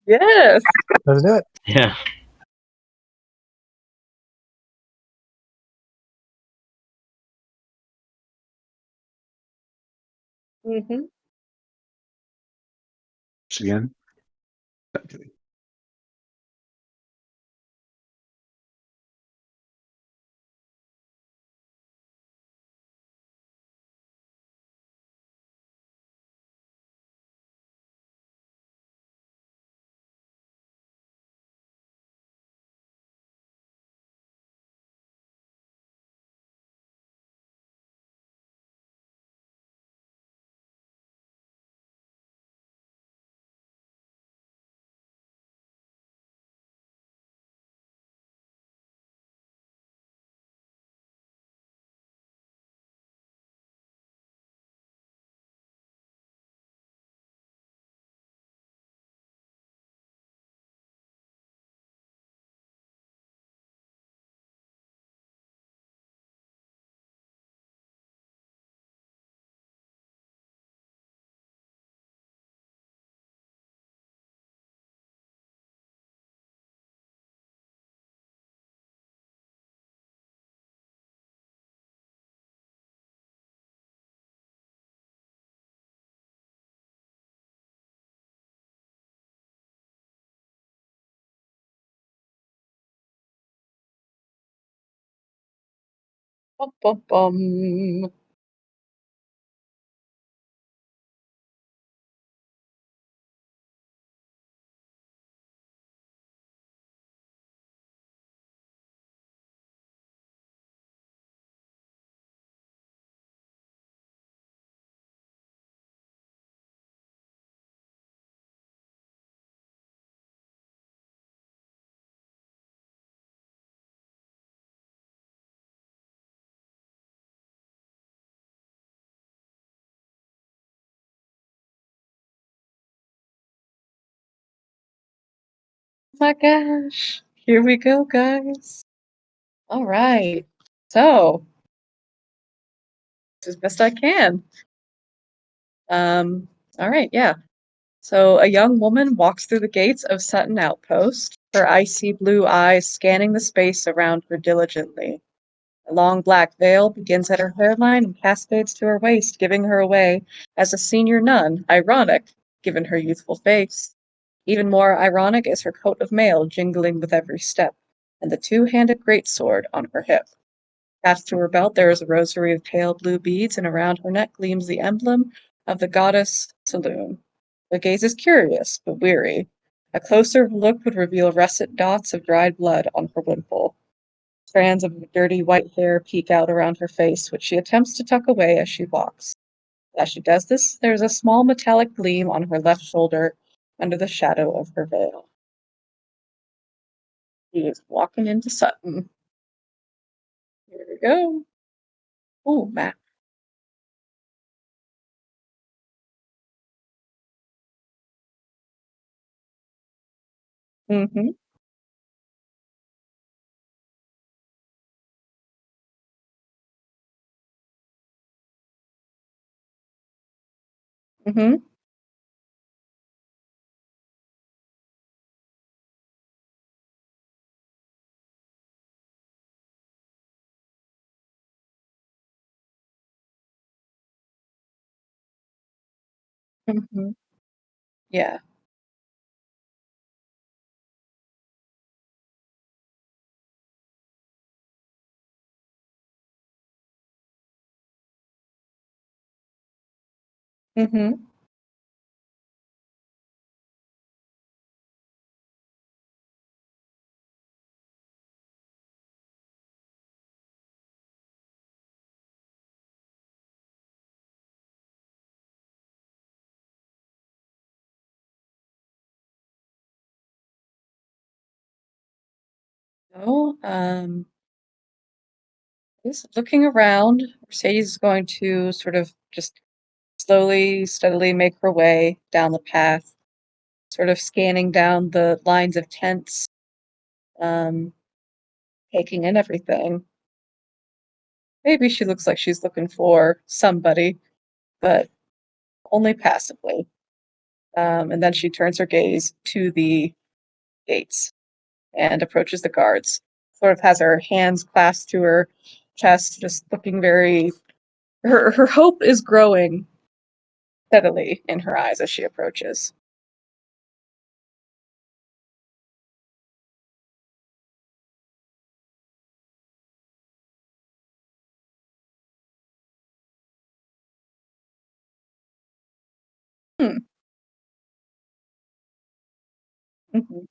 Yes. Let's do it. Yeah. Hmm. Again. Bum, bum, bum. Oh my gosh. Here we go, guys. All right. So, as best I can. Um, all right, yeah. So, a young woman walks through the gates of Sutton Outpost, her icy blue eyes scanning the space around her diligently. A long black veil begins at her hairline and cascades to her waist, giving her away as a senior nun, ironic, given her youthful face. Even more ironic is her coat of mail jingling with every step, and the two-handed greatsword on her hip. Attached to her belt there is a rosary of pale blue beads, and around her neck gleams the emblem of the goddess Saloon. Her gaze is curious, but weary. A closer look would reveal russet dots of dried blood on her wimple. Strands of dirty white hair peek out around her face, which she attempts to tuck away as she walks. As she does this, there is a small metallic gleam on her left shoulder under the shadow of her veil. She is walking into Sutton. Here we go. Ooh, map. Mm-hmm. Mm-hmm. Mm-hmm. Yeah. Mm-hmm. So, just looking around, Mercedes is going to sort of just slowly, steadily make her way down the path, sort of scanning down the lines of tents, um, taking in everything. Maybe she looks like she's looking for somebody, but only passively. And then she turns her gaze to the gates and approaches the guards. Sort of has her hands clasped to her chest, just looking very. Her hope is growing steadily in her eyes as she approaches. Hmm. Mhm.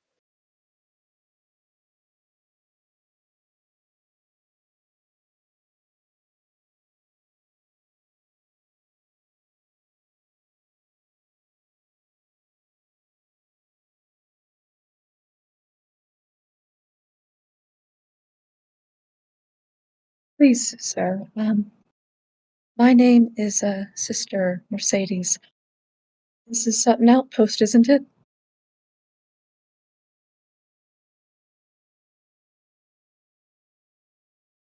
Please, sir. My name is Sister Mercedes. This is Sutton Outpost, isn't it?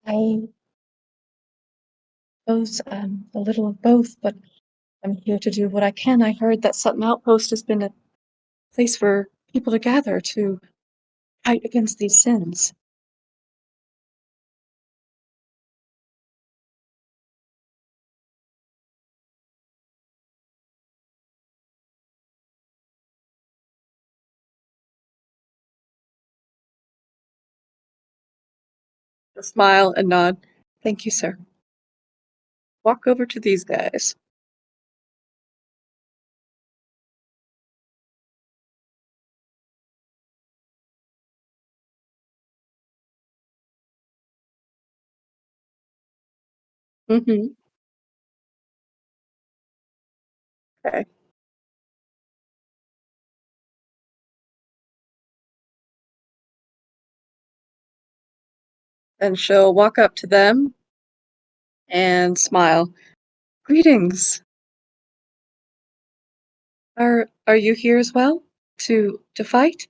I suppose a little of both, but I'm here to do what I can. I heard that Sutton Outpost has been a place for people to gather to fight against these sins. A smile and nod. Thank you, sir. Walk over to these guys. Mm-hmm. Okay. And she'll walk up to them and smile. Greetings. Are you here as well? To fight?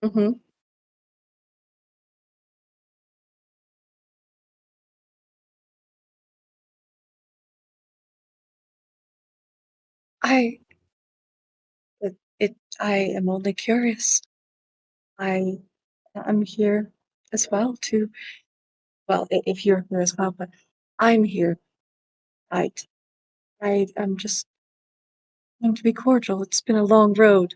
Mm-hmm. I I am only curious. I I'm here as well to well, if you're here as well, but I'm here. I I'm just going to be cordial. It's been a long road.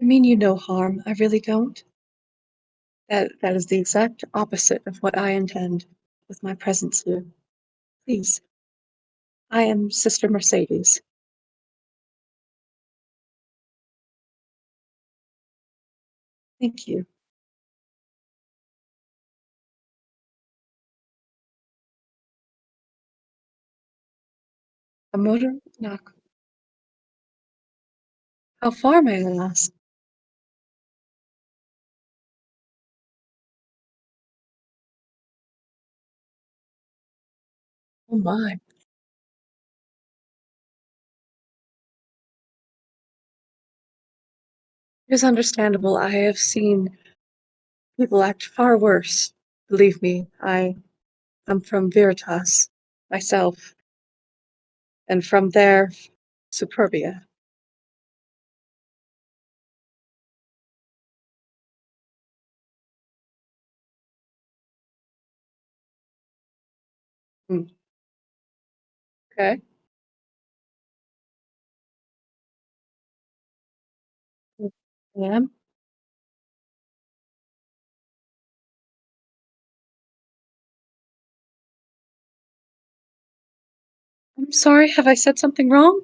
I mean you no harm. I really don't. That is the exact opposite of what I intend with my presence here. Please, I am Sister Mercedes. Thank you. A motor knock. How far may I ask? Oh my. It is understandable. I have seen people act far worse. Believe me, I am from Veritas myself, and from there, Superbia. Mm, okay. Ma'am, I'm sorry, have I said something wrong?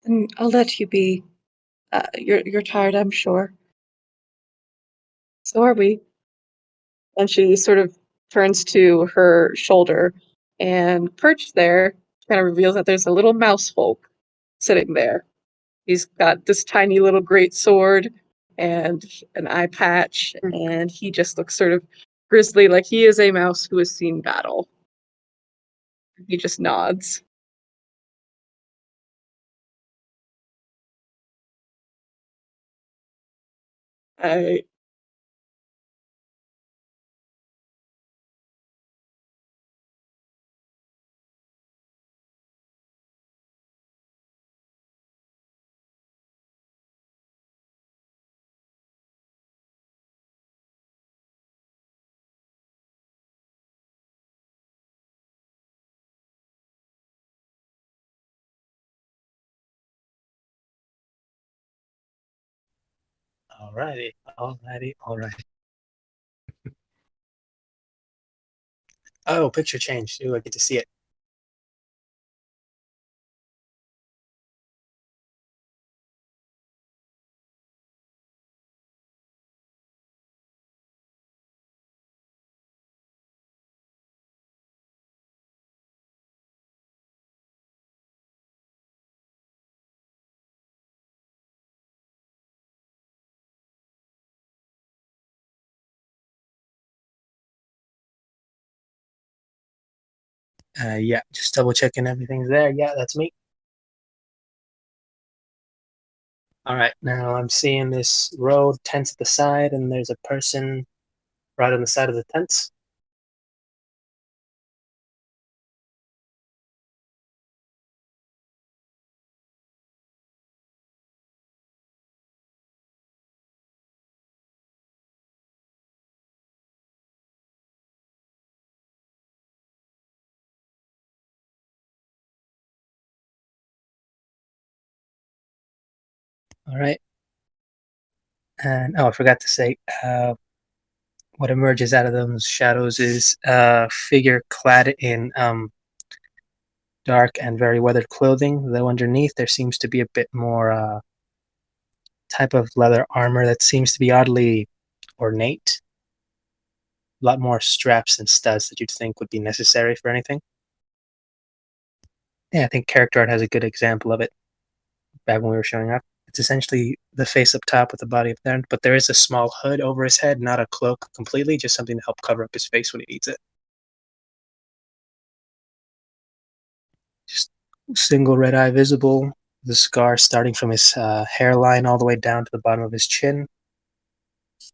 And I'll let you be. You're tired, I'm sure. So are we. And she sort of turns to her shoulder, and perched there, kind of reveals that there's a little mouse folk sitting there. He's got this tiny little great sword and an eye patch, and he just looks sort of grisly, like he is a mouse who has seen battle. He just nods. I Alrighty, alrighty, alrighty. Oh, picture change. Ooh, I get to see it. Yeah, just double checking everything's there. Yeah, that's me. All right, now I'm seeing this row, tents at the side, and there's a person right on the side of the tents. All right, and oh, I forgot to say, what emerges out of those shadows is a figure clad in dark and very weathered clothing, though underneath there seems to be a bit more type of leather armor that seems to be oddly ornate. A lot more straps and studs that you'd think would be necessary for anything. Yeah, I think character art has a good example of it back when we were showing up. It's essentially the face up top with the body up there, but there is a small hood over his head, not a cloak completely, just something to help cover up his face when he needs it. Just single red eye visible, the scar starting from his hairline all the way down to the bottom of his chin.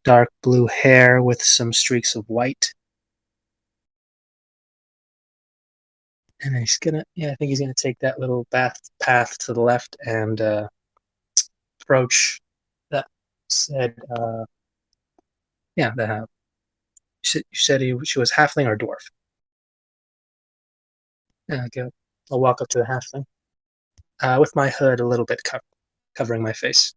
Dark blue hair with some streaks of white. And he's gonna, yeah, I think he's gonna take that little path to the left and approach that said, yeah, the you said she was halfling or dwarf. Yeah, go. I'll walk up to the halfling with my hood a little bit covering my face.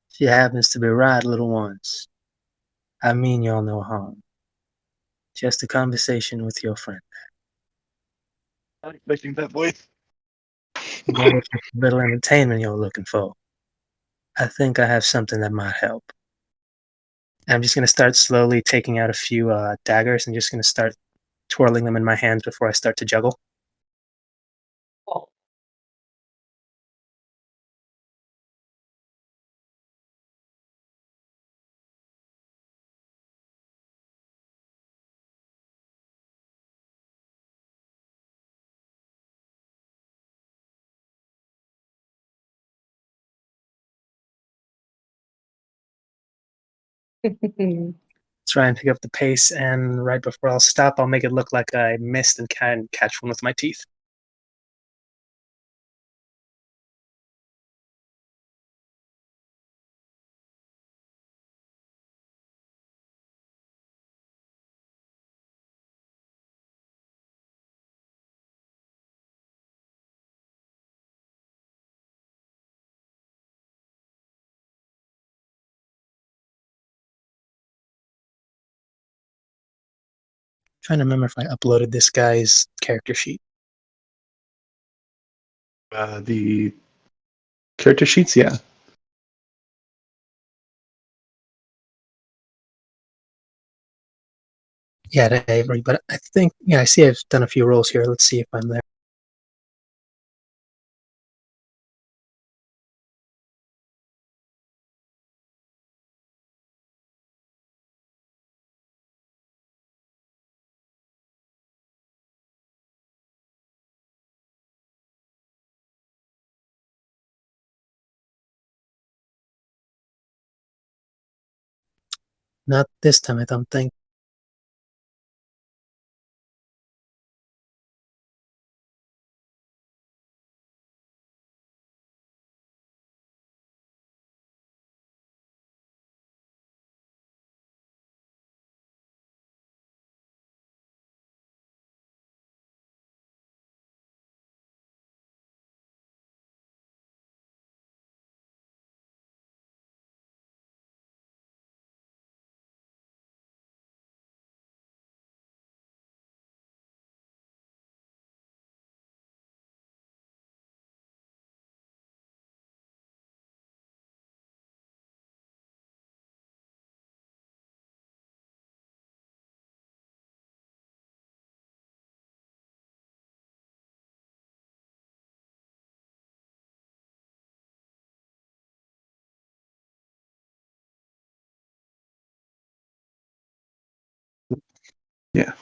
She happens to be right, little ones. I mean y'all no harm. Just a conversation with your friend. Not expecting that voice. But if it's a little entertainment you're looking for, I think I have something that might help. I'm just gonna start slowly taking out a few daggers and just gonna start twirling them in my hands before I start to juggle. Oh, Try and pick up the pace, and right before I'll stop, I'll make it look like I missed and can catch one with my teeth. Trying to remember if I uploaded this guy's character sheet. The character sheets, yeah. Yeah, to Avery, but I think, yeah, I see I've done a few rolls here. Let's see if I'm there. Not this time, I don't think. Yeah.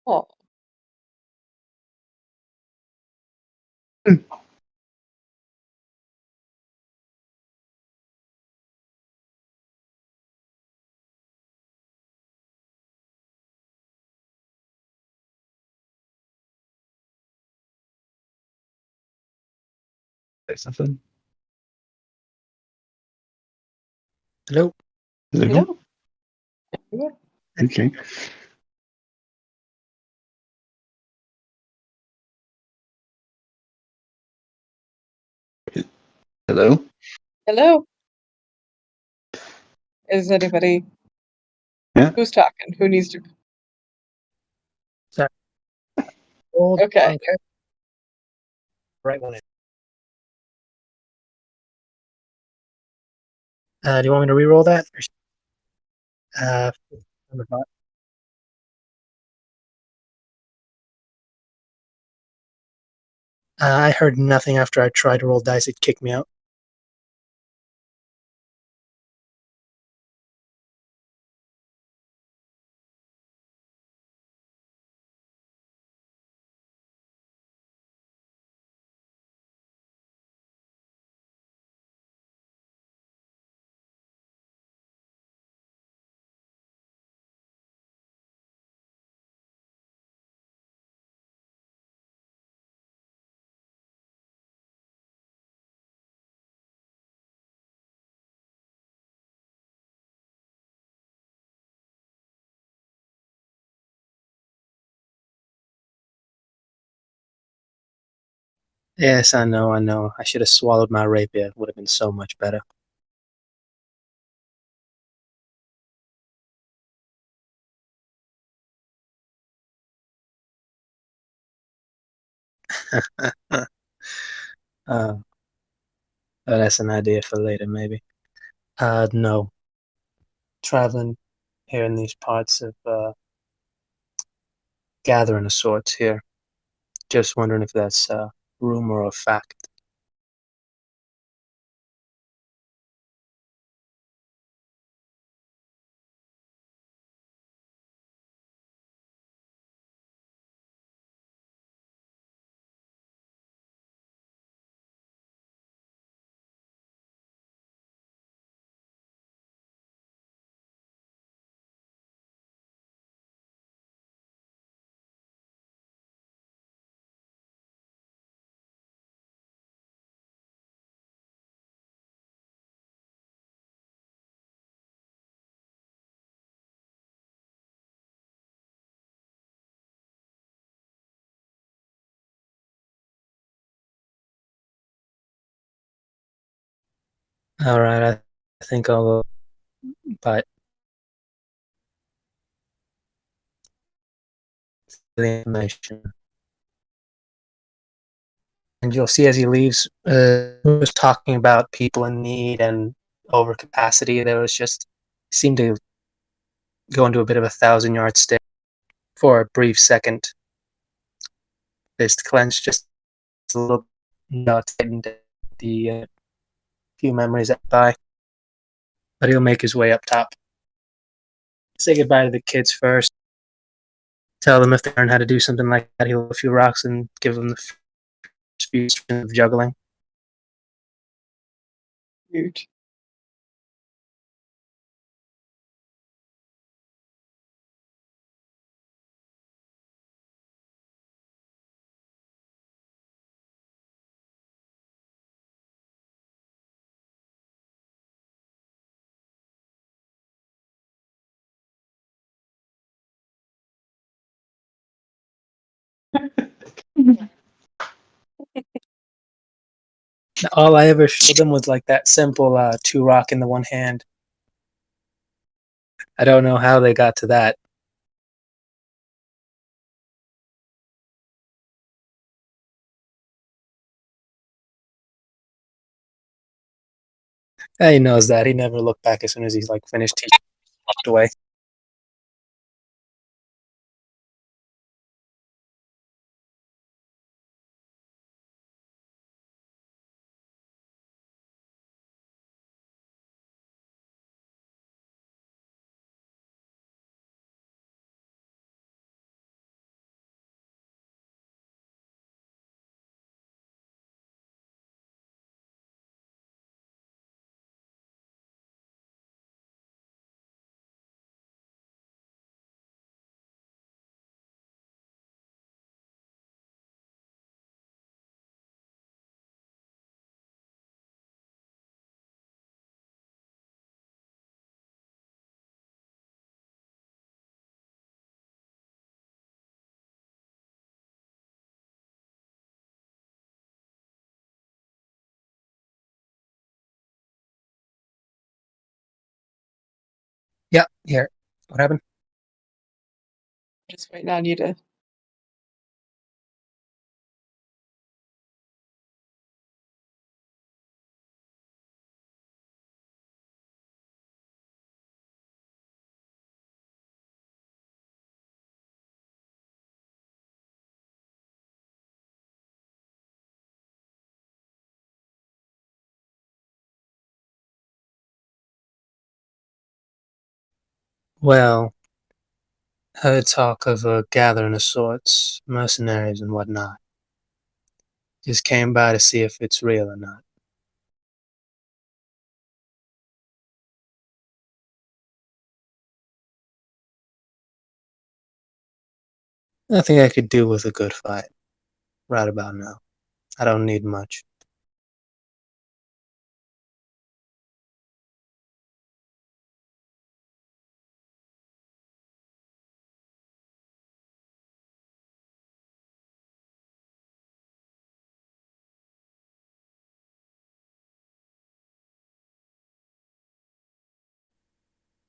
Oh, Say something. Hello? Hello? hello. Yeah. Okay. Hello? Hello. Is anybody Yeah. who's talking? Who needs to? Sorry. Old Okay. wrong character. Right one. Do you want me to re-roll that? Uh, number five. I heard nothing after I tried to roll dice. It kicked me out. Yes, I know, I know. I should have swallowed my rapier. It would have been so much better. Oh, that's an idea for later, maybe. No. Traveling here in these parts of gathering of sorts here. Just wondering if that's rumor or fact. All right, I think I'll go. But the information, and you'll see as he leaves, he was talking about people in need and overcapacity. There was just seemed to go into a bit of a 1,000-yard stare for a brief second. Fist clenched just a little, tightened the few memories that by. But he'll make his way up top. Say goodbye to the kids first. Tell them if they learn how to do something like that, he'll a few rocks and give them the first few spins of juggling. Huge. All I ever showed them was like that simple 2 rock in the one hand. I don't know how they got to that. He knows that. He never looked back as soon as he's like finished. He walked away. Yeah, here. What happened? Just waiting on you to. Well, heard talk of a gathering of sorts, mercenaries and whatnot. Just came by to see if it's real or not. I think I could do with a good fight. Right about now. I don't need much.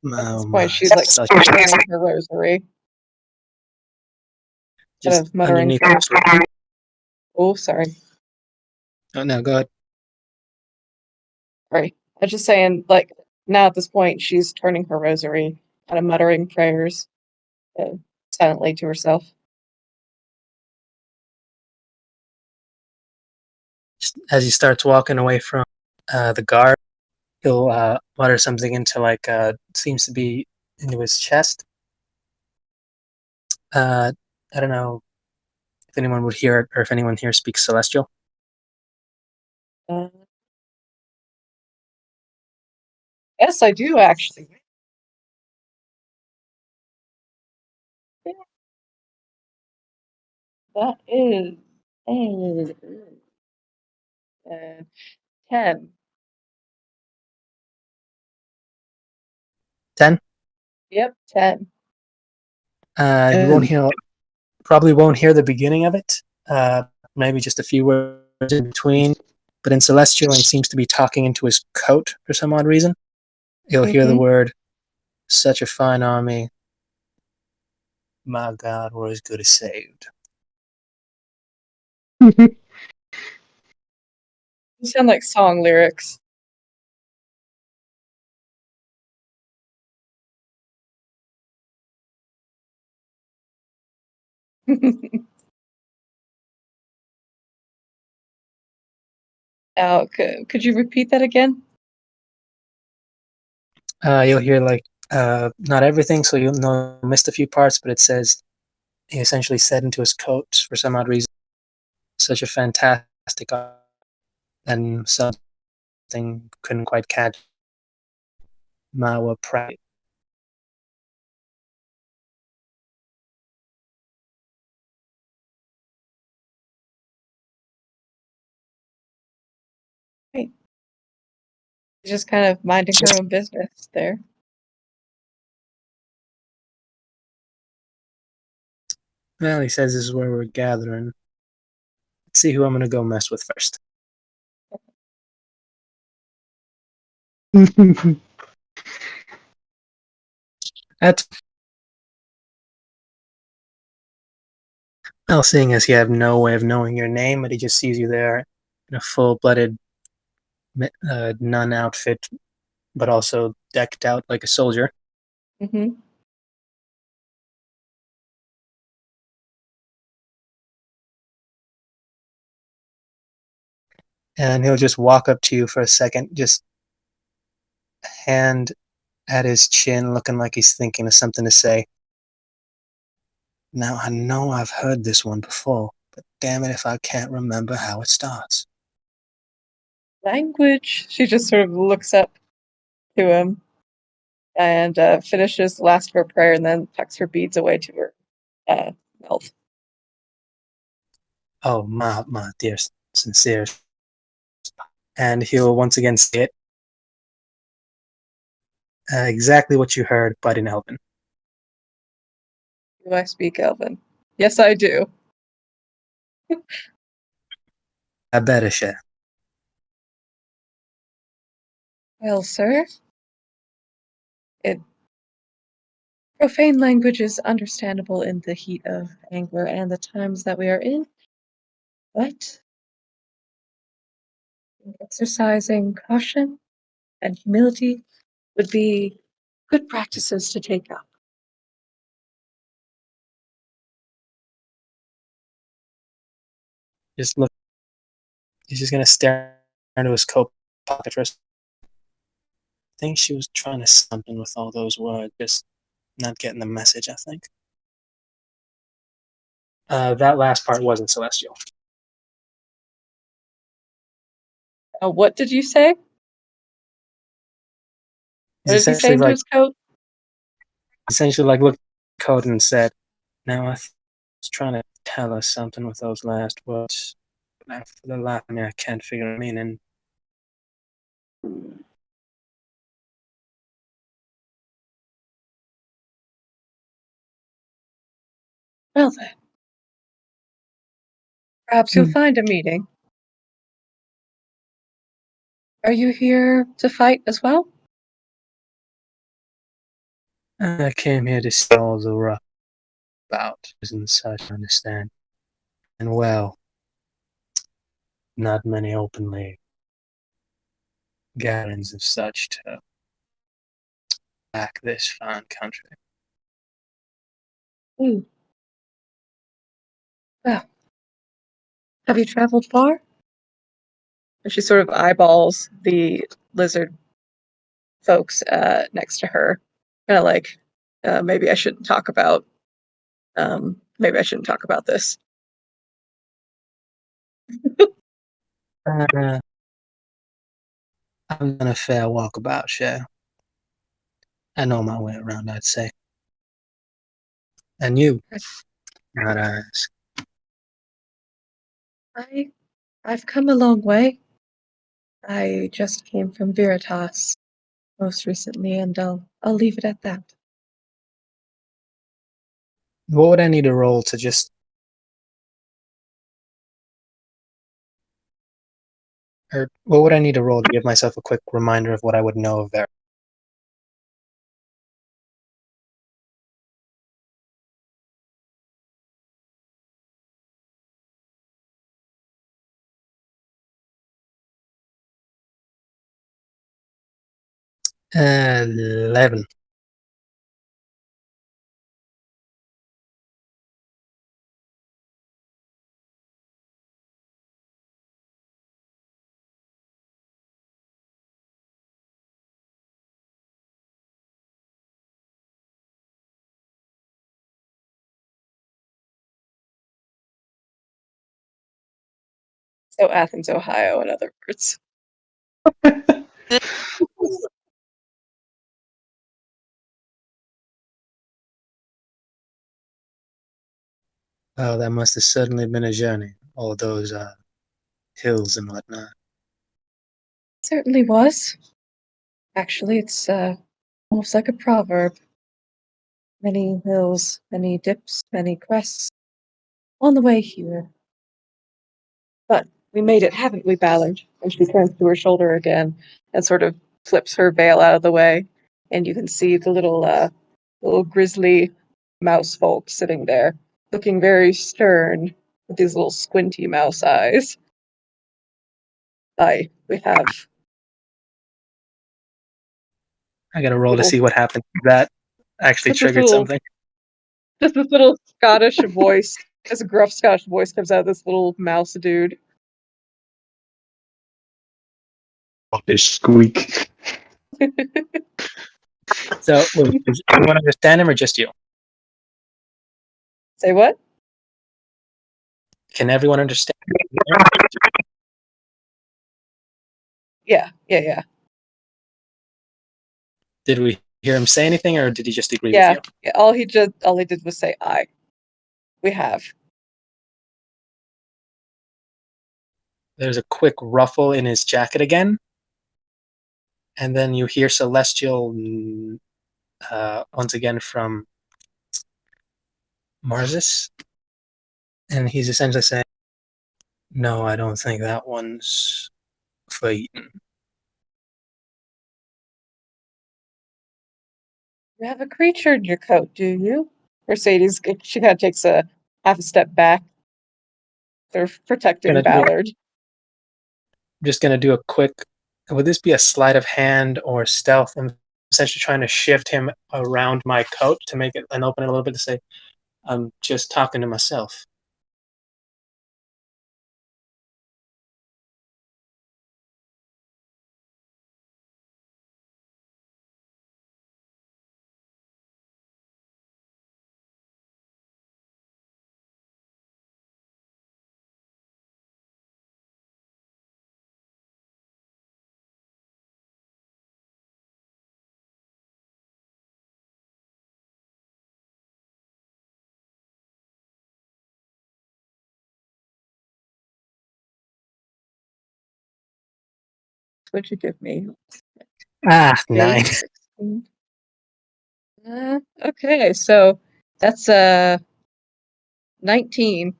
At Oh this point, my, she's like such praying her rosary instead just of muttering. underneath the sword. Oh, sorry. Oh no, go ahead. Sorry. I was just saying, like, Now at this point, she's turning her rosary, kind of muttering prayers silently to herself. Just as he starts walking away from the guard, he'll mutter something into seems to be into his chest. I don't know if anyone would hear it or if anyone here speaks Celestial. Uh, yes, I do actually. Yeah, that is uh, 10. 10. Yep, 10. You won't And hear, probably won't hear the beginning of it. Maybe just a few words in between. But in Celestial, he seems to be talking into his coat for some odd reason. You'll hear the Mm-hmm. word, "Such a fine army. My God, we're as good as saved." You sound like song lyrics. Now, could you repeat that again? You'll hear not everything, so you'll know missed a few parts, but it says he essentially said into his coat for some odd reason, "Such a fantastic," and something couldn't quite catch. Mawa Pratt. Right. She's just kind of minding her own business there. Well, he says this is where we're gathering. Let's see who I'm gonna go mess with first. That's well, seeing as he have no way of knowing your name, but he just sees you there in a full-blooded nun outfit, but also decked out like a soldier. Mm-hmm. And he'll just walk up to you for a second, just hand at his chin, looking like he's thinking of something to say. Now, I know I've heard this one before, but damn it if I can't remember how it starts. Language. She just sort of looks up to him and finishes the last of her prayer and then tucks her beads away to her belt. Oh, my dear, sincere. And he'll once again say it. Exactly what you heard, but in Elven. Do I speak Elven? Yes, I do. I better share. Well, sir, it profane language is understandable in the heat of anger and the times that we are in, but exercising caution and humility would be good practices to take up. Just look. He's just gonna stare into his coat pocket for a second. I think she was trying to say something with all those words, just not getting the message, I think. That last part wasn't celestial. What did you say? What He's did he say into his coat? essentially like looked at the code and said, "Now I was trying to tell us something with those last words, but for the life of me, I can't figure the meaning." Well then, perhaps you'll find a meeting. Are you here to fight as well? I came here to see all the rough about and such. I understand, and well, not many openly gatherings of such to back this fine country. Well, have you traveled far? And she sort of eyeballs the lizard folks next to her, kind of like, maybe I shouldn't talk about, maybe I shouldn't talk about this. Uh, I've done a fair walkabout, Shay. I know my way around, I'd say. And you, not ours. I I've come a long way. I just came from Veritas most recently, and I'll leave it at that. What would I need to roll to just... Or what would I need to roll to give myself a quick reminder of what I would know of there? Uh, 11. So Athens, Ohio, in other words. Oh, that must have certainly been a journey. All those hills and whatnot. Certainly was. Actually, it's almost like a proverb. Many hills, many dips, many crests on the way here. But we made it, haven't we, Ballard? And she turns to her shoulder again and sort of flips her veil out of the way, and you can see the little grizzly mouse folk sitting there, looking very stern with these little squinty mouse eyes. Aye, we have I gotta roll to little see what happened. That actually just this triggered little something. just this little Scottish voice, this gruff Scottish voice comes out of this little mouse dude. This squeak. So, wait, does everyone understand him or just you? Say what? Can everyone understand him? Yeah. Did we hear him say anything or did he just agree with Yeah. you? Yeah. All he did was say I. We have. There's a quick ruffle in his jacket again. And then you hear Celestial once again from Marzus. And he's essentially saying, no, I don't think that one's for eating. You have a creature in your coat, do you? Mercedes, she kind of takes a half a step back. They're protecting Gonna do, Ballard. just gonna do a quick. Would this be a sleight of hand or stealth? I'm essentially trying to shift him around my coat to make it and open it a little bit to say, I'm just talking to myself. What'd you give me? Ah, 9. Eight, 16. Okay, so that's 19.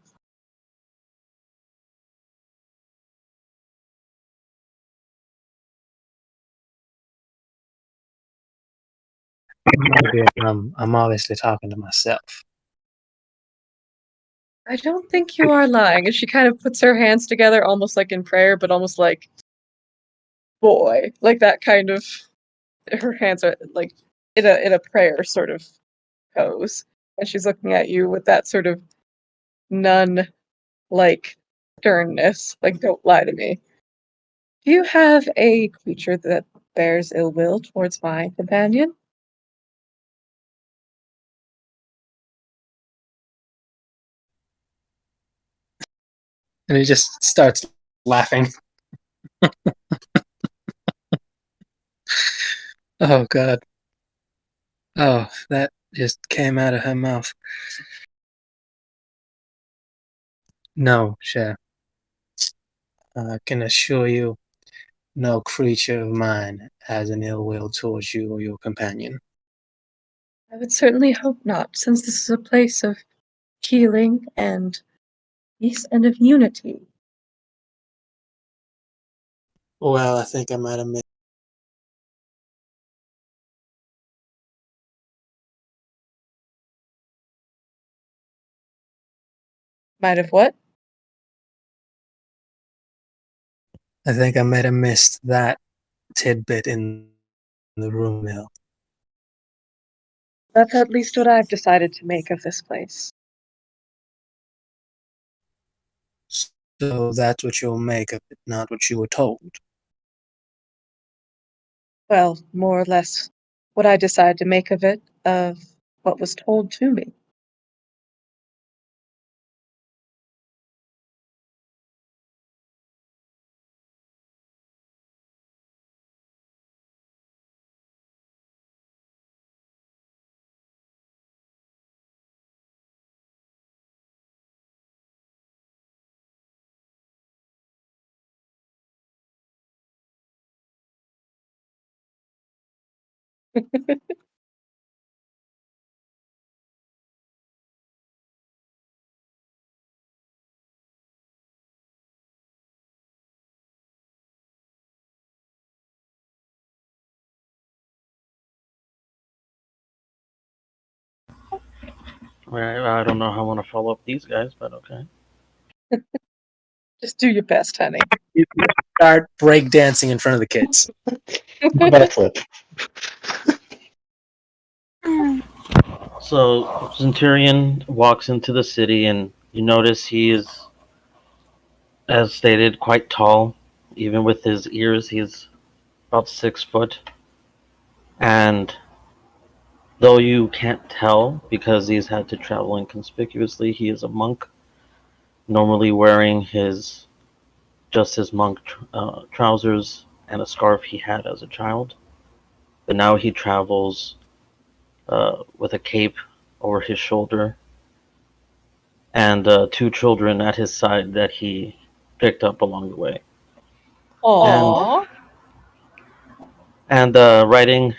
I'm obviously talking to myself. I don't think you are lying. And she kind of puts her hands together almost like in prayer, but almost like boy. Like that kind of her hands are like in a prayer sort of pose, and she's looking at you with that sort of nun like sternness, like don't lie to me. Do you have a creature that bears ill will towards my companion? And he just starts laughing. Oh God. Oh, that just came out of her mouth. No, Cher. I can assure you, no creature of mine has an ill will towards you or your companion. I would certainly hope not, since this is a place of healing and peace and of unity. Well, I think I might have missed. Might have what? I think I might have missed that tidbit in the room mill. That's at least what I've decided to make of this place. So that's what you'll make of it, not what you were told. Well, more or less what I decided to make of it, of what was told to me. I don't know how I want to follow up these guys, but okay. Just do your best, honey. You start breakdancing in front of the kids. Backflip. So Centurion walks into the city, and you notice he is, as stated, quite tall. Even with his ears, he's about 6 foot. And though you can't tell because he's had to travel inconspicuously, he is a monk, normally wearing his monk trousers and a scarf he had as a child. But now he travels with a cape over his shoulder and two children at his side that he picked up along the way. And Aww. writing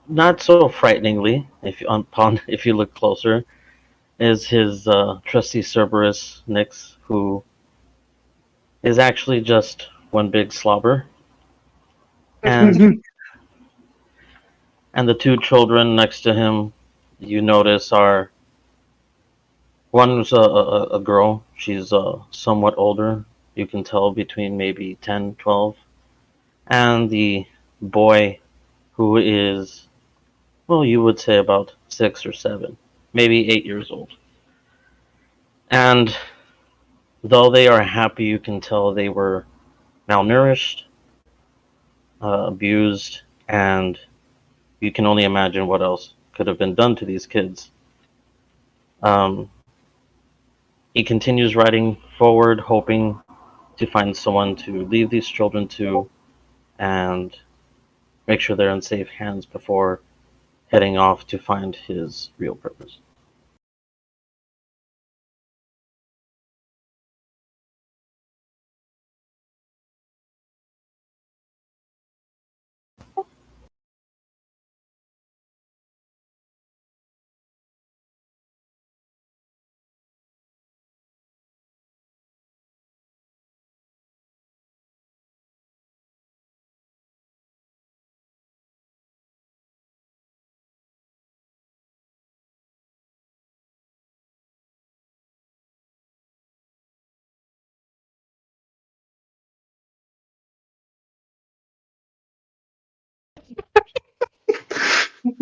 not so frighteningly, if you look closer, is his trusty Cerberus Nyx, who is actually just one big slobber. And and the two children next to him, you notice, are one's a girl. She's somewhat older. You can tell between maybe 10, 12. And the boy who is, well, you would say about 6 or 7, maybe 8 years old. And though they are happy, you can tell they were malnourished, abused, and you can only imagine what else could have been done to these kids. Um, he continues riding forward, hoping to find someone to leave these children to and make sure they're in safe hands before heading off to find his real purpose.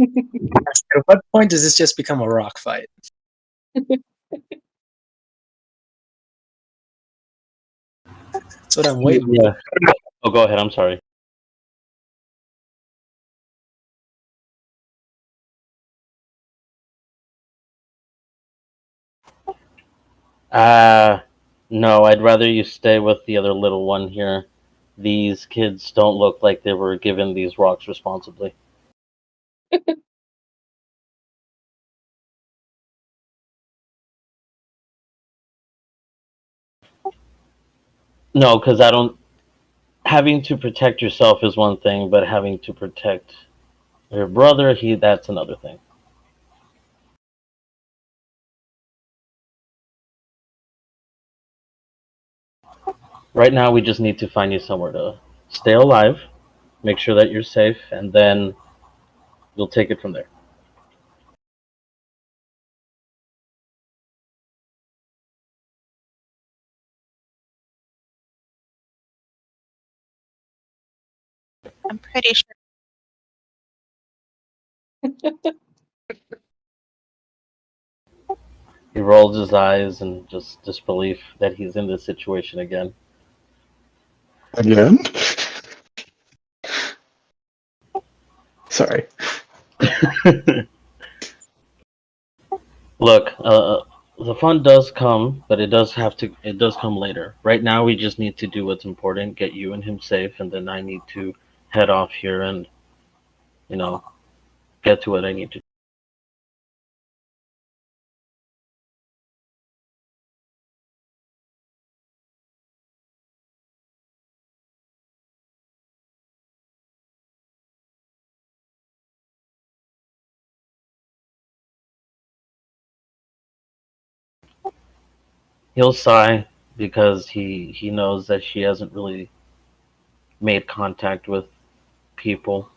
At what point does this just become a rock fight? That's what I'm waiting for. Yeah. Oh, go ahead. I'm sorry. Uh, no, I'd rather you stay with the other little one here. These kids don't look like they were given these rocks responsibly. No, because I don't. Having to protect yourself is one thing, but having to protect your brother, that's another thing. Right now, we just need to find you somewhere to stay alive, make sure that you're safe, and then you'll take it from there. I'm pretty sure. He rolls his eyes in just disbelief that he's in this situation again. Again? Sorry. Look, the fun does come, but it does come later. Right now, we just need to do what's important, get you and him safe, and then I need to head off here and, you know, get to what I need to. He'll sigh because he knows that she hasn't really made contact with people.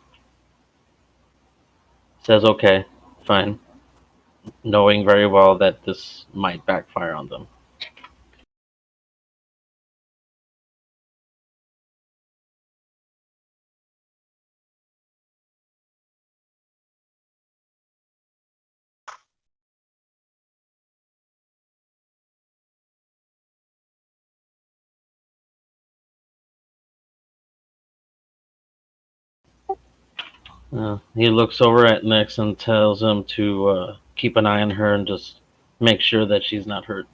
Says okay, fine, knowing very well that this might backfire on them. He looks over at Nix and tells him to keep an eye on her and just make sure that she's not hurt.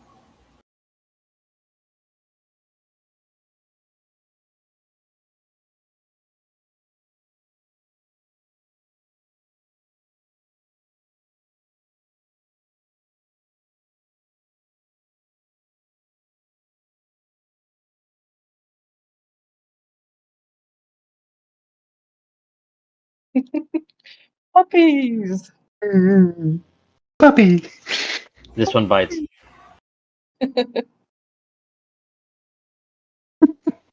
Puppies. Puppy. This one bites.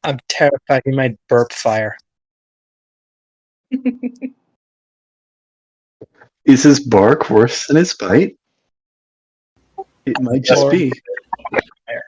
I'm terrified he might burp fire. Is his bark worse than his bite? It might just Or be. fire.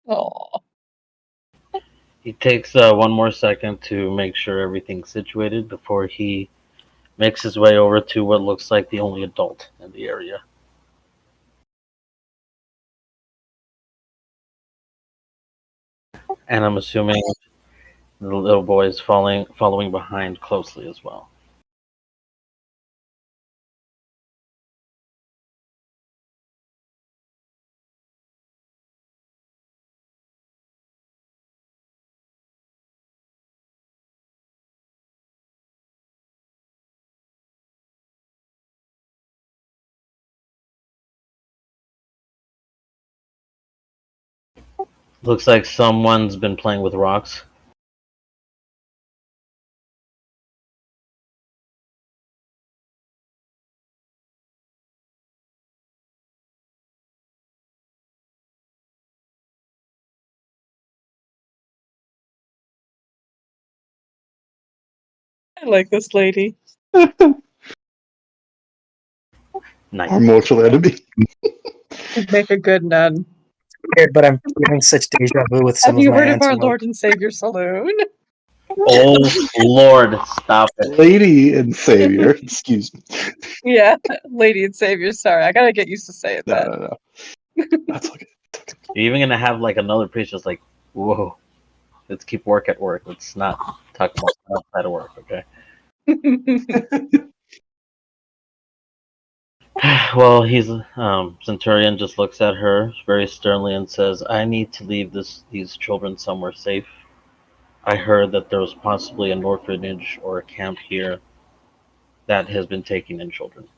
Oh. He takes one more second to make sure everything's situated before he makes his way over to what looks like the only adult in the area. And I'm assuming the little boy is following behind closely as well. Looks like someone's been playing with rocks. I like this lady. Nice. Our mortal enemy. She'd make a good nun. Weird, but I'm feeling such deja vu with some Have of you my heard of our antelope. Lord and Savior Saloon? Oh Lord, stop it! Lady and savior. Excuse me. Yeah, Lady and Savior. Sorry, I gotta get used to saying No, that. no, no. That's okay. You're even gonna have like another priest just like, whoa, let's keep work at work. Let's not talk about outside of work, okay? Well, he's Centurion just looks at her very sternly and says, "I need to leave these children somewhere safe. I heard that there was possibly an orphanage or a camp here that has been taking in children."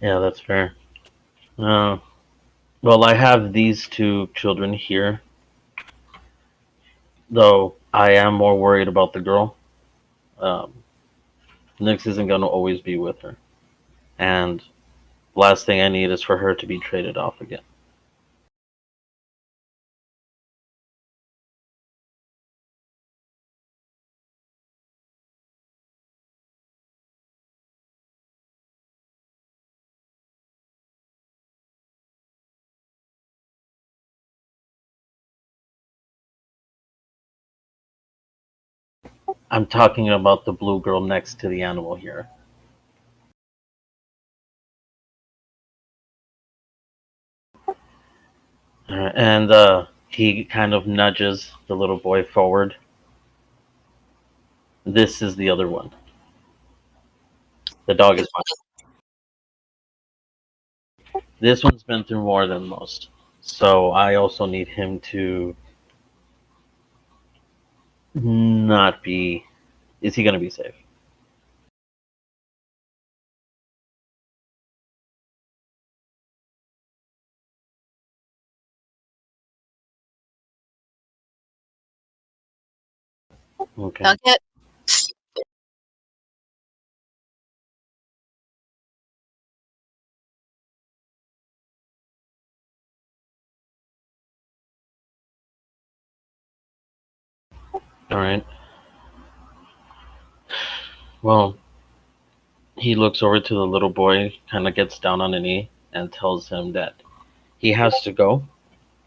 Yeah, that's fair. Well, I have these two children here, though I am more worried about the girl. Um, Nyx isn't going to always be with her. And last thing I need is for her to be traded off again. I'm talking about the blue girl next to the animal here. And he kind of nudges the little boy forward. This is the other one. The dog is mine. This one's been through more than most. So I also need him to not be. Is he going to be safe? Okay. They'll get All right. Well, he looks over to the little boy, kind of gets down on a knee, and tells him that he has to go.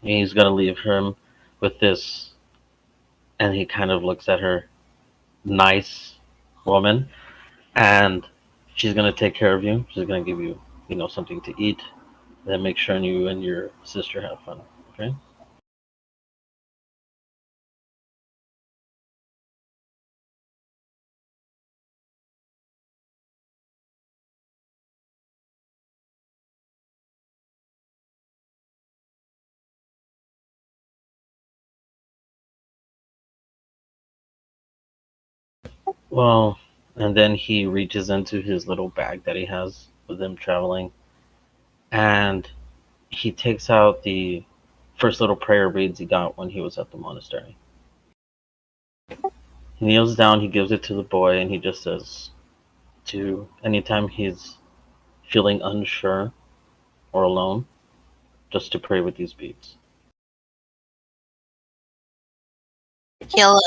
He's going to leave him with this. And he kind of looks at her, nice woman, and she's going to take care of you. She's going to give you, something to eat. Then make sure you and your sister have fun. Okay? Well, and then he reaches into his little bag that he has with him traveling, and he takes out the first little prayer beads he got when he was at the monastery. He kneels down, he gives it to the boy, and he just says to anytime he's feeling unsure or alone, just to pray with these beads. he'll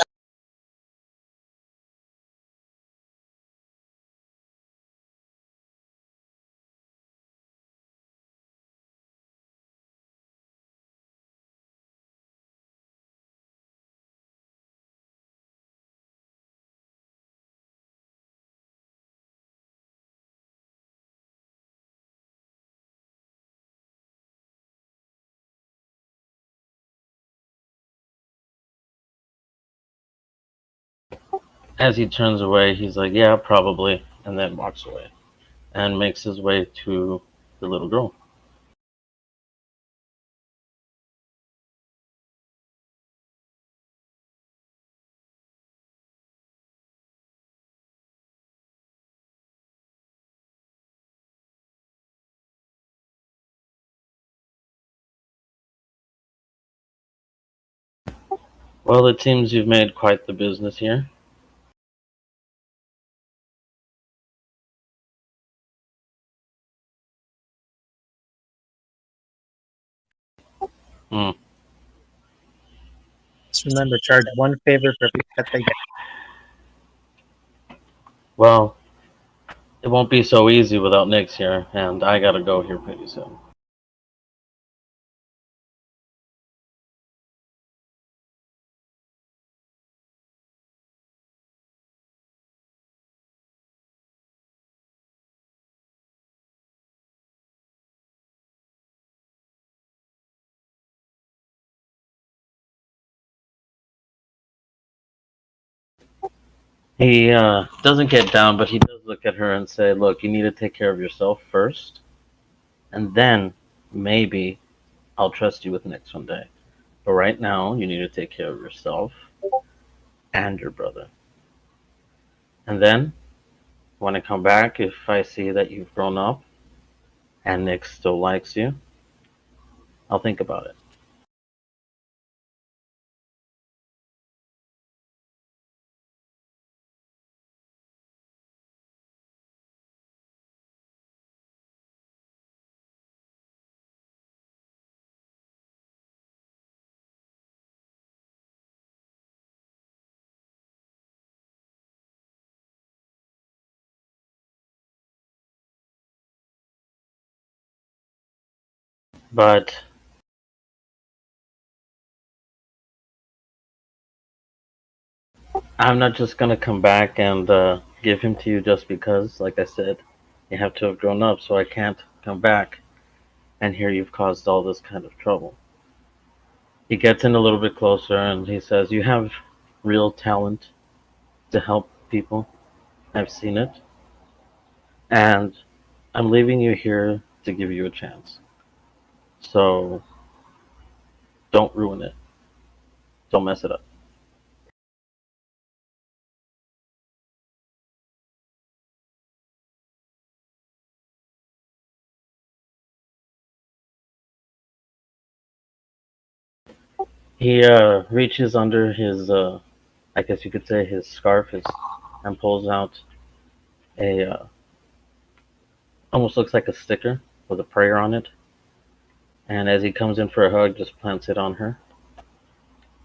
As he turns away, he's like, "Yeah, probably," and then walks away and makes his way to the little girl. Well, it seems you've made quite the business here. Hmm. Just remember, charge one favor for every pet they get. Well, it won't be so easy without Nick's here, and I gotta go here pretty soon. He doesn't get down, but he does look at her and say, "Look, you need to take care of yourself first, and then maybe I'll trust you with Nick's one day. But right now, you need to take care of yourself and your brother. And then, when I come back, if I see that you've grown up and Nick still likes you, I'll think about it." But I'm not just gonna come back and give him to you just because, like I said, you have to have grown up, so I can't come back and hear you've caused all this kind of trouble. He gets in a little bit closer and he says, "You have real talent to help people. I've seen it. And I'm leaving you here to give you a chance. So don't ruin it. Don't mess it up." He reaches under his, I guess you could say his scarf, and pulls out a, almost looks like a sticker with a prayer on it. And as he comes in for a hug, just plants it on her,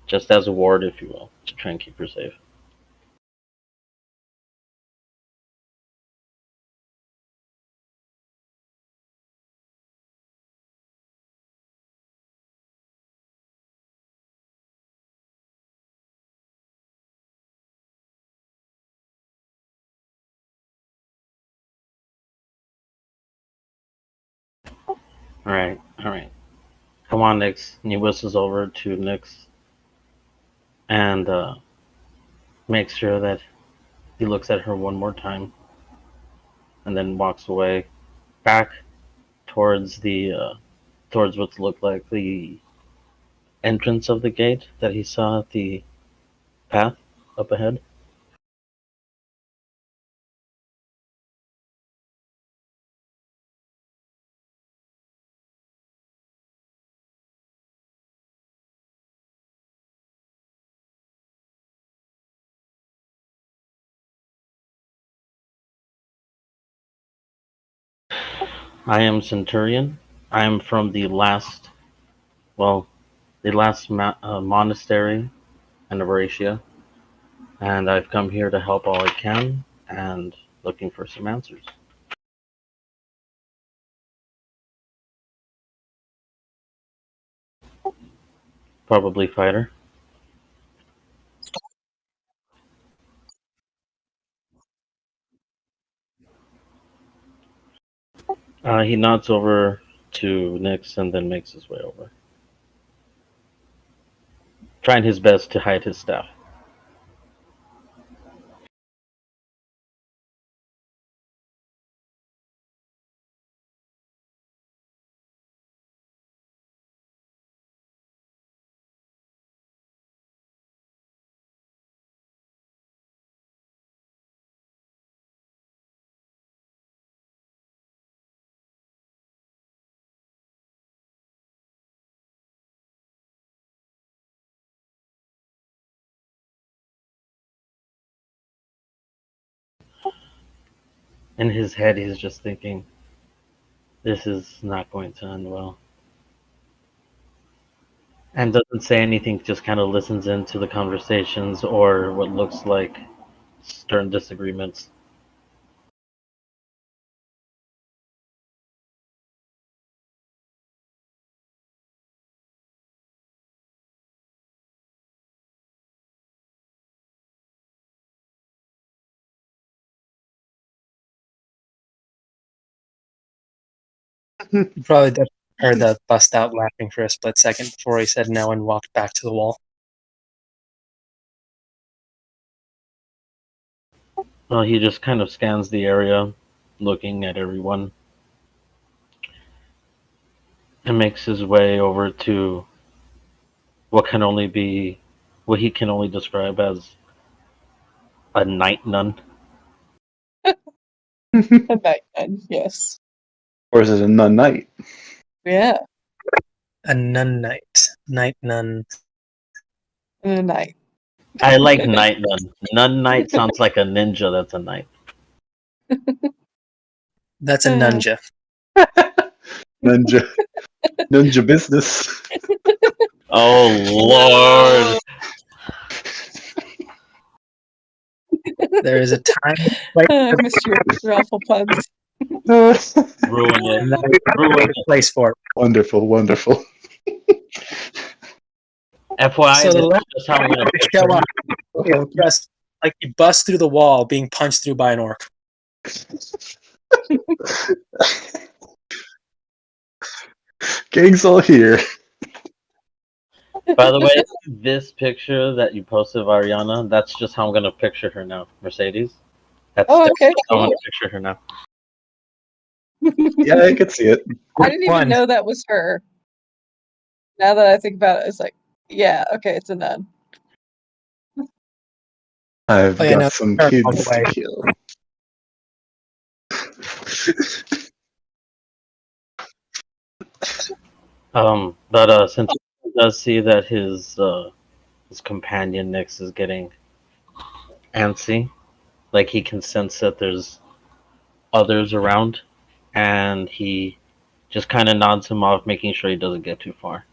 just as a ward, if you will, to try and keep her safe. All right, all right. Come on, Nix. And he whistles over to Nix and makes sure that he looks at her one more time and then walks away back towards the towards what looked like the entrance of the gate that he saw at the path up ahead. I am Centurion. I am from the last, well, the last monastery in Eurasia, and I've come here to help all I can and looking for some answers. Probably fighter. He nods over to Nyx and then makes his way over, trying his best to hide his staff. In his head, he's just thinking, "This is not going to end well." And doesn't say anything, just kind of listens into the conversations or what looks like stern disagreements. You probably heard that bust out laughing for a split second before he said no and walked back to the wall. Well, he just kind of scans the area, looking at everyone, and makes his way over to what he can only describe as a night nun. A night nun, yes. Or is it a nun night? Yeah, A nun night. Night nun. a night. I like night nun. Nun knight sounds like a ninja that's a knight. That's a nunja. Ninja. Ninja business. Oh Lord! There is a time and place Mr. Awful Puns. Ruin it. and there is Ruin a place for it. Wonderful, wonderful. it. FYI, So the this last is just how I'm gonna to picture show it. up, he'll just like he busts through the wall, being punched through by an orc. Gang's all here. By the way, this picture that you posted of Ariana, that's just how I'm gonna picture her now. Mercedes. That's Oh, okay, how I'm cool. gonna picture her now. Yeah, I could see it. I didn't even know that was her. Now that I think about it, it's like, yeah, okay, it's a nun. I've Oh, yeah, got no, some turn all kids the way. to kill. But since he does see that his companion Nyx is getting antsy, like he can sense that there's others around, and he just kind of nods him off, making sure he doesn't get too far.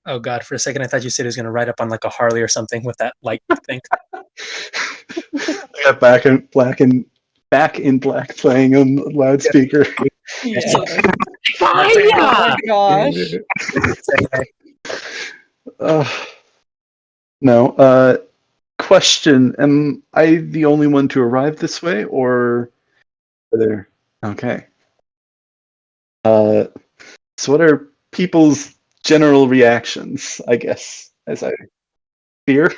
Oh god, for a second I thought you said he was gonna ride up on like a Harley or something with that light thing. Got back in black playing on loudspeaker. Yeah. That's Oh my gosh. Uh, no. Question: am I the only one to arrive this way, or are there? Okay. So what are people's general reactions? I guess as I fear.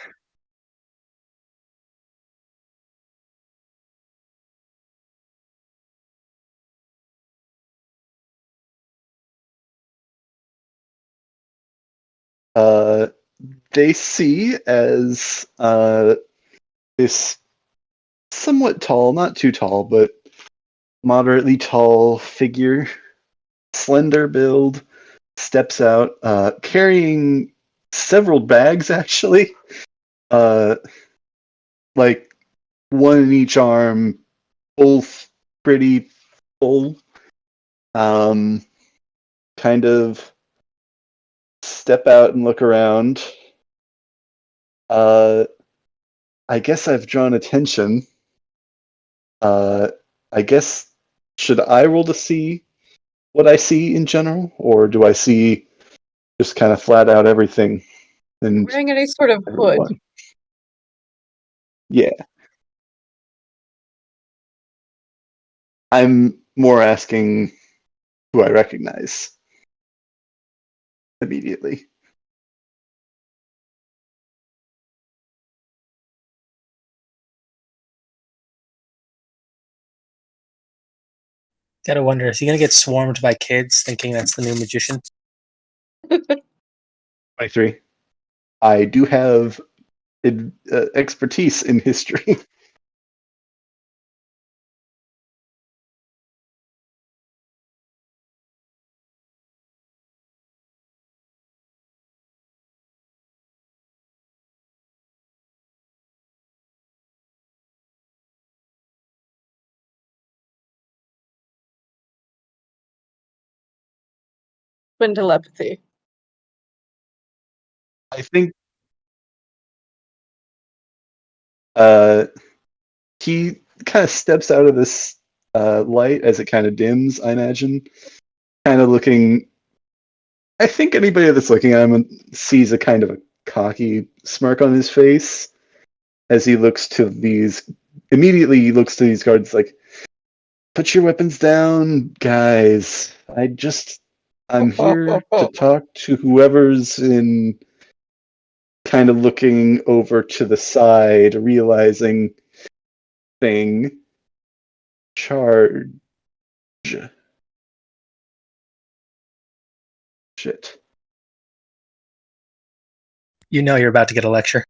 Uh, they see as this somewhat tall, not too tall, but moderately tall figure, slender build, steps out, carrying several bags actually, uh, like one in each arm, both pretty full. Um, kind of step out and look around. Uh, I guess I've drawn attention. Uh, I guess should I roll to see what I see in general, or do I see just kind of flat out everything and Wearing any sort of hood. everyone? Yeah, I'm more asking who I recognize immediately. Gotta wonder, is he gonna get swarmed by kids thinking that's the new magician? 23. I do have expertise in history. Twin telepathy. I think uh, he kind of steps out of this light as it kind of dims, I imagine. Kind of looking. I think anybody that's looking at him sees a kind of a cocky smirk on his face as he looks to these. Immediately, he looks to these guards like, "Put your weapons down, guys. I'm here to talk to whoever's in." Kind of looking over to the side, realizing thing. Charge. Shit. You know you're about to get a lecture.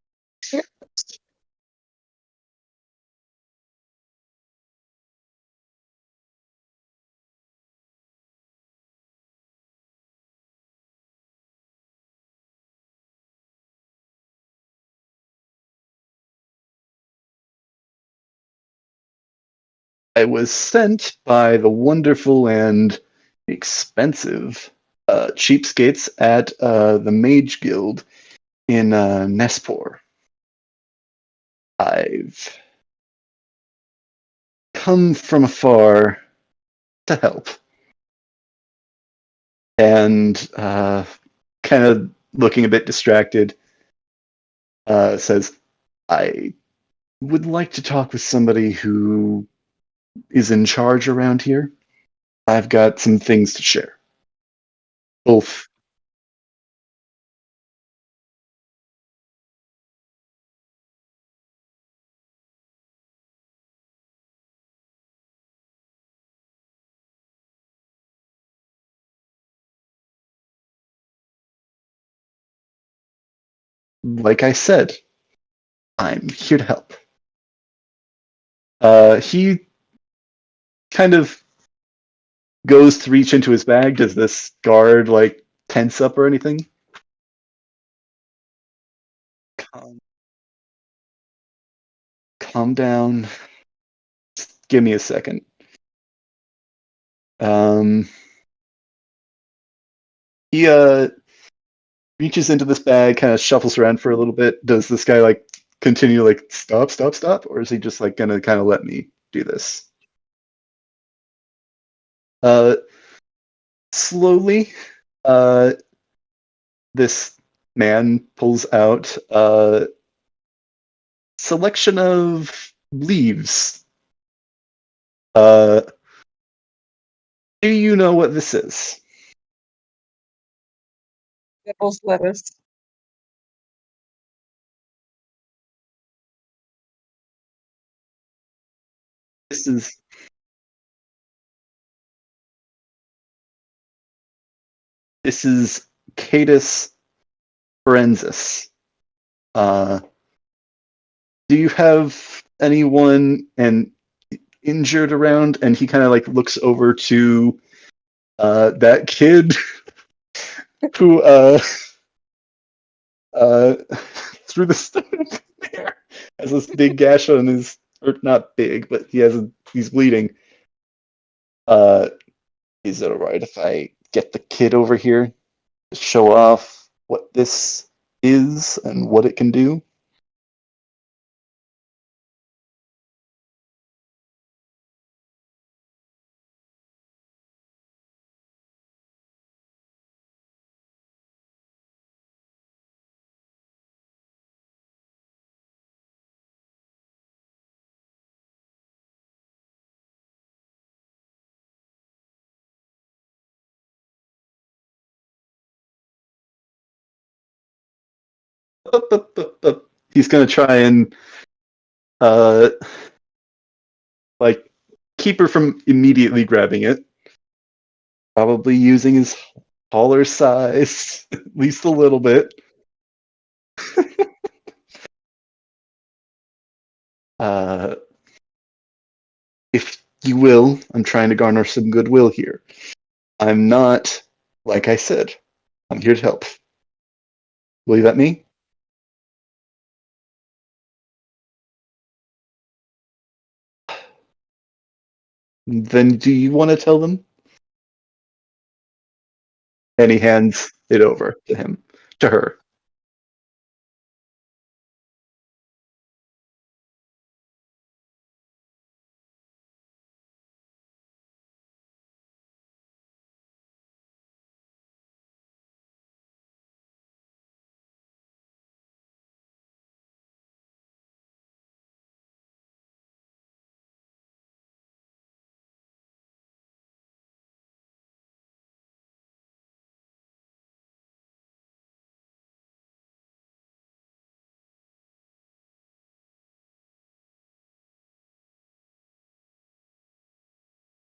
I was sent by the wonderful and expensive cheapskates at the Mage Guild in Nespor. I've come from afar to help. And kind of looking a bit distracted, says, I would like to talk with somebody who is in charge around here. I've got some things to share. Both. Like I said, I'm here to help. He kind of goes to reach into his bag. Does this guard like tense up or anything? Calm, calm down. Just give me a second. Um, he reaches into this bag, kind of shuffles around for a little bit. Does this guy like continue like stop, stop, stop, or is he just like gonna kind of let me do this? Uh, slowly, uh, this man pulls out a selection of leaves. Uh, do you know what this is? Devil's lettuce. This is this is Catus forensis. Uh, do you have anyone and injured around? And he kind of like looks over to that kid who uh, threw the stone there has this big gash on his, or not big, but he's bleeding. Uh, is it alright if I get the kid over here to show off what this is and what it can do? He's gonna try and uh like keep her from immediately grabbing it. Probably using his taller size, at least a little bit. Uh, if you will, I'm trying to garner some goodwill here. I'm not, like I said, I'm here to help. Will you let me? Then do you want to tell them? And he hands it over to him, to her.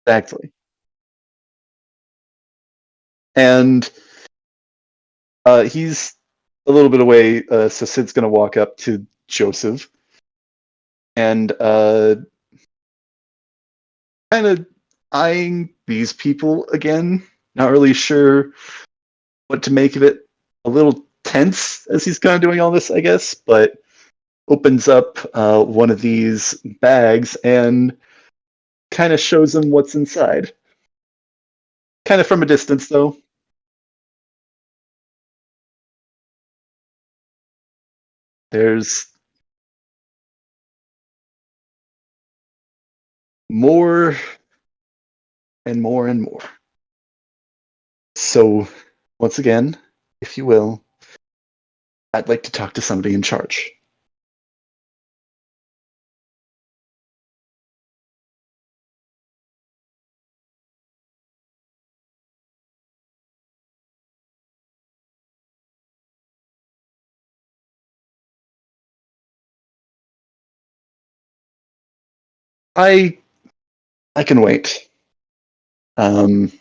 Exactly. And he's a little bit away, so Sid's going to walk up to Joseph and kind of eyeing these people again. Not really sure what to make of it. A little tense as he's kind of doing all this, I guess, but opens up one of these bags and kind of shows him what's inside. Kind of from a distance, though. There's more and more and more. So, once again, if you will, I'd like to talk to somebody in charge. I I can wait. Um,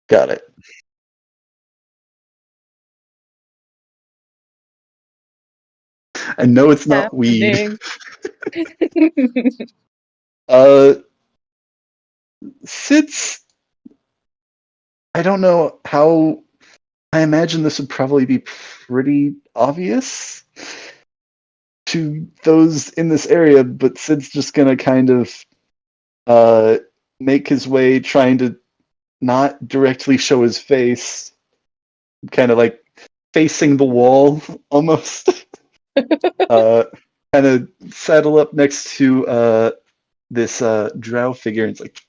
got it. I know it's not weed. Happening. Uh, Sid's. I don't know how. I imagine this would probably be pretty obvious to those in this area, but Sid's just gonna kind of uh, make his way, trying to not directly show his face, kind of like facing the wall almost. uh, kind of saddle up next to this drow figure, and it's like,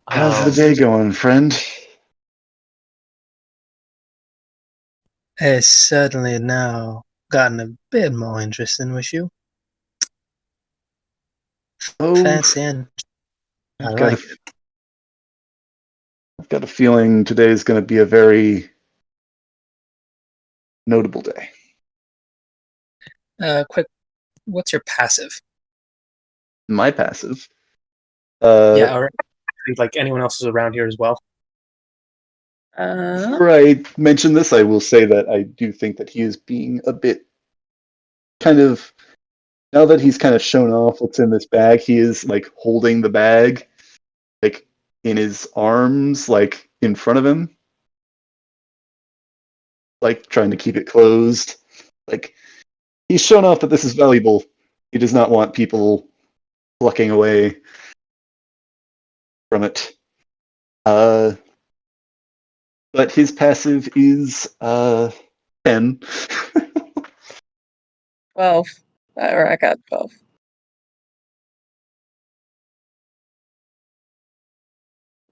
"How's the day going, friend?" It's certainly now gotten a bit more interesting with you. Oh, Fancy and I I've got like a, it. I've got a feeling today is going to be a very notable day. Quick, what's your passive? My passive. Uh, Yeah, or like anyone else is around here as well. before I mention this, I will say that I do think that he is being a bit kind of, now that he's kind of shown off what's in this bag, he is like holding the bag like in his arms, like in front of him, like trying to keep it closed. Like he's shown off that this is valuable. He does not want people plucking away from it. Uh, but his passive is 10. 12. Or I got 12.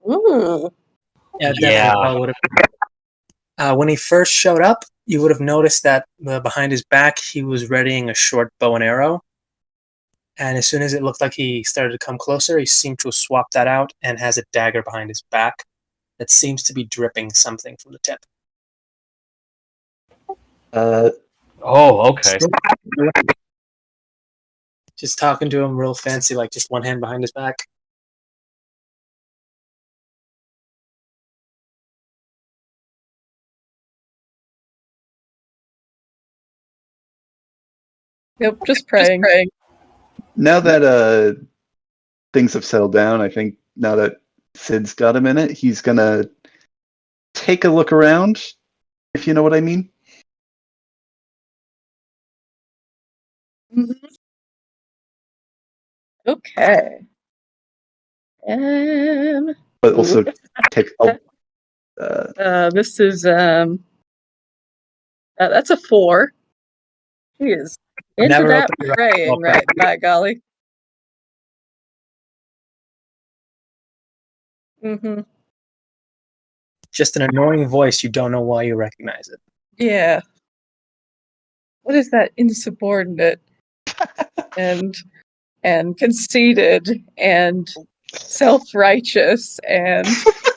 Ooh. Yeah, definitely. Yeah. Paul would have. When he first showed up, you would have noticed that behind his back he was readying a short bow and arrow, And as soon as it looked like he started to come closer, he seemed to swap that out and has a dagger behind his back that seems to be dripping something from the tip. Uh, Oh, okay. Just talking to him real fancy, like just one hand behind his back. Yep, just praying. now that things have settled down, I think now that Sid's got a minute, he's gonna take a look around, if you know what I mean. Mhm. Okay. But also take a This is that's a 4. He is into Never that open your eyes. praying, right? By golly. Mm-hmm. Just an annoying voice. You don't know why you recognize it. Yeah. What is that insubordinate and conceited and self-righteous and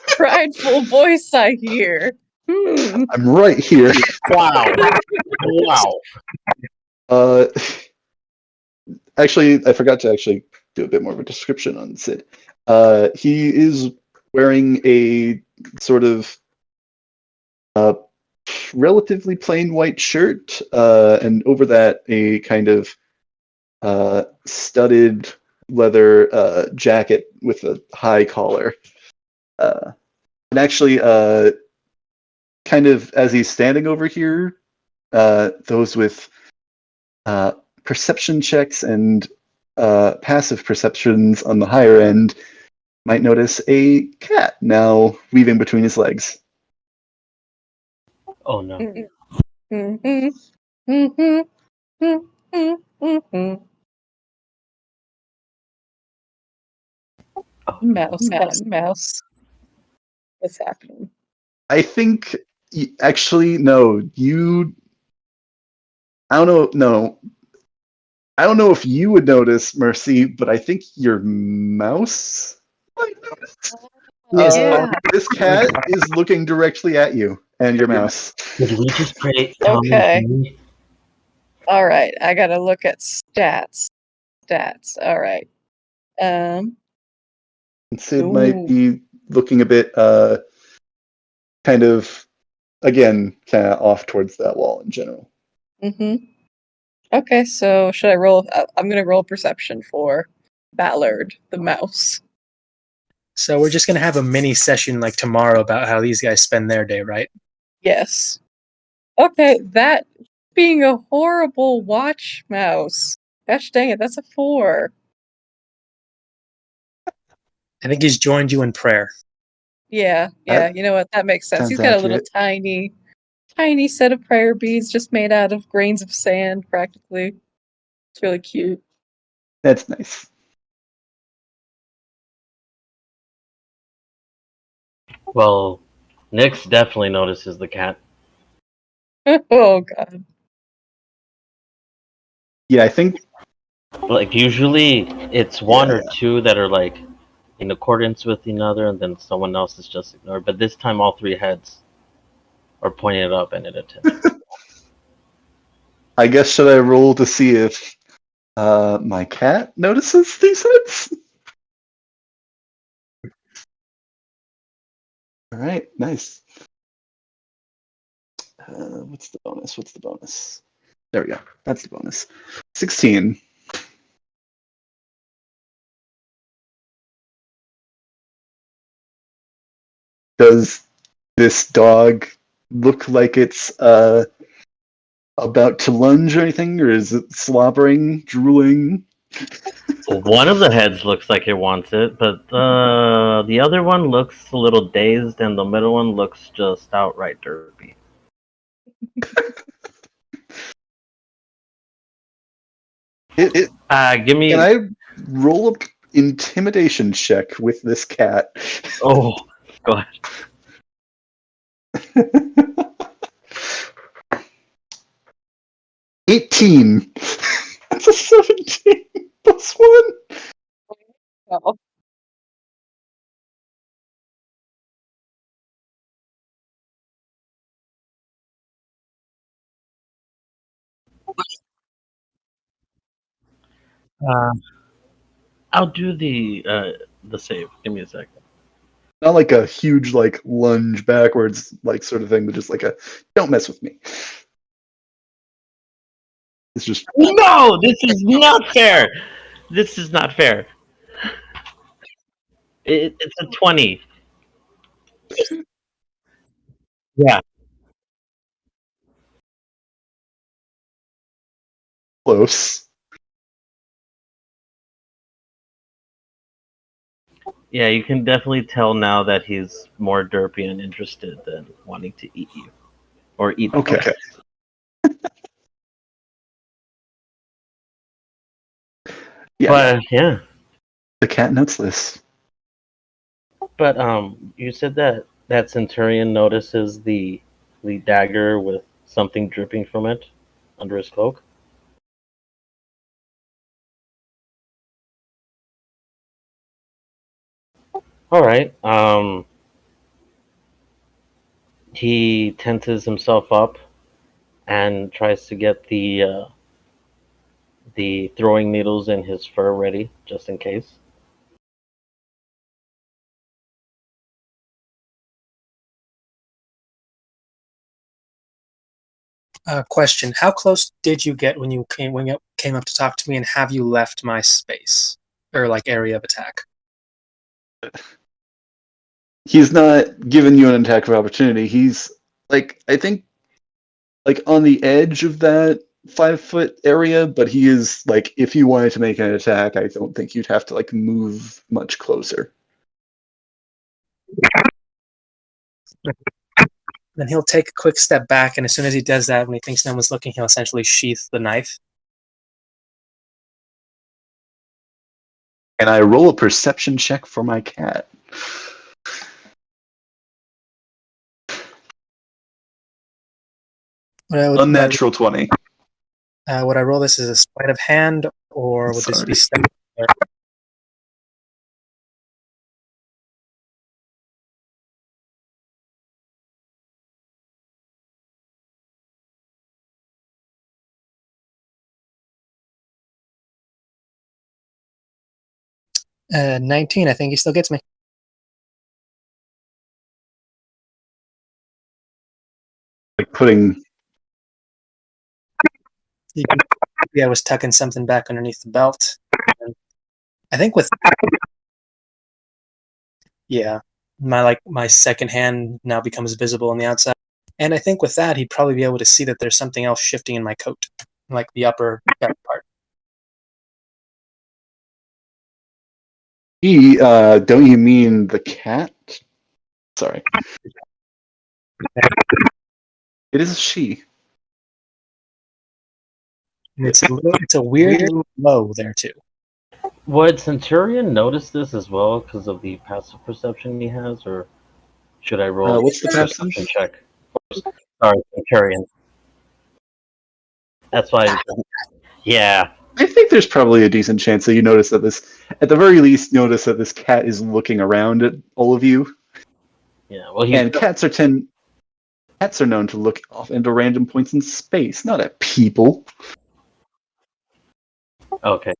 prideful voice I hear? I'm right here. Wow. Wow. Uh, actually, I forgot to actually do a bit more of a description on Sid. He is wearing a sort of uh, relatively plain white shirt, and over that a kind of studded leather jacket with a high collar. And actually, kind of as he's standing over here, those with uh, perception checks and passive perceptions on the higher end might notice a cat now weaving between his legs. Oh no. Mm-hmm. Mm-hmm. Mm-hmm. Mm-hmm. Oh, Mouse, mouse. What's happening? I think actually no, you. I don't know. No, I don't know if you would notice, Mercy, but I think your mouse might notice. Yes. This cat is looking directly at you and your mouse. did we just create Okay. Tommy? All right. I gotta look at stats. Stats. All right. Um. And Sid might Ooh. be looking a bit, kind of, again, kind of off towards that wall in general. Mm-hmm. Okay. So should I roll? I'm gonna roll perception for Ballard the mouse. So we're just gonna have a mini session like tomorrow about how these guys spend their day, right? Yes. Okay. That being a horrible watch mouse. Gosh dang it. That's a 4. I think he's joined you in prayer. Yeah. That You know what? That makes sense. sounds He's got a little accurate. tiny set of prayer beads just made out of grains of sand, practically. It's really cute. That's nice. Well, Nyx definitely notices the cat. Oh god. Yeah, I think. Like usually it's one Yeah, or two that are like in accordance with another, and then someone else is just ignored. But this time, all three heads are pointing it up and at attention. I guess should I roll to see if my cat notices these heads? All right, nice. What's the bonus? What's the bonus? There we go. That's the bonus. 16. Does this dog look like it's about to lunge or anything, or is it slobbering, drooling? One of the heads looks like it wants it, but the other one looks a little dazed, and the middle one looks just outright derpy. It, Give me. can I roll a intimidation check with this cat? Oh, go ahead. 18. That's a 17. +1. Oh, Uh, I'll do the save. Give me a second. Not like a huge like lunge backwards like sort of thing, but just like a don't mess with me. It's just No, this is not fair. This is not fair. It's a 20. Yeah, close. yeah. You can definitely tell now that he's more derpy and interested than wanting to eat you or eat. Okay. Yeah, But yeah, the cat notes this. but you said that that centurion notices the dagger with something dripping from it under his cloak. All right. He tenses himself up and tries to get the throwing needles in his fur ready just in case. Question: how close did you get when you came up to talk to me, and have you left my space or like area of attack? He's not giving you an attack of opportunity. He's like I think like on the edge of that 5 foot area, but he is like if you wanted to make an attack, I don't think you'd have to like move much closer. Then he'll take a quick step back, and as soon as he does that, when he thinks no one's looking, he'll essentially sheath the knife. And I roll a perception check for my cat. Unnatural 20. Would I roll this as a sleight of hand, or would this be Sorry. step? 19. I think he still gets me. Like putting Yeah, I was tucking something back underneath the belt. And I think with yeah, my second hand now becomes visible on the outside. And I think with that, he'd probably be able to see that there's something else shifting in my coat, like the upper back part. don't you mean the cat? Sorry. It is a she. And it's a weird little glow there too. Would Centurion notice this as well because of the passive perception he has, or should I roll a What's the passive? perception check? Sorry, Centurion. That's why. Yeah, I think there's probably a decent chance that you notice that this, at the very least, notice that this cat is looking around at all of you. yeah. Well, And cats are known to look off into random points in space, not at people. okay.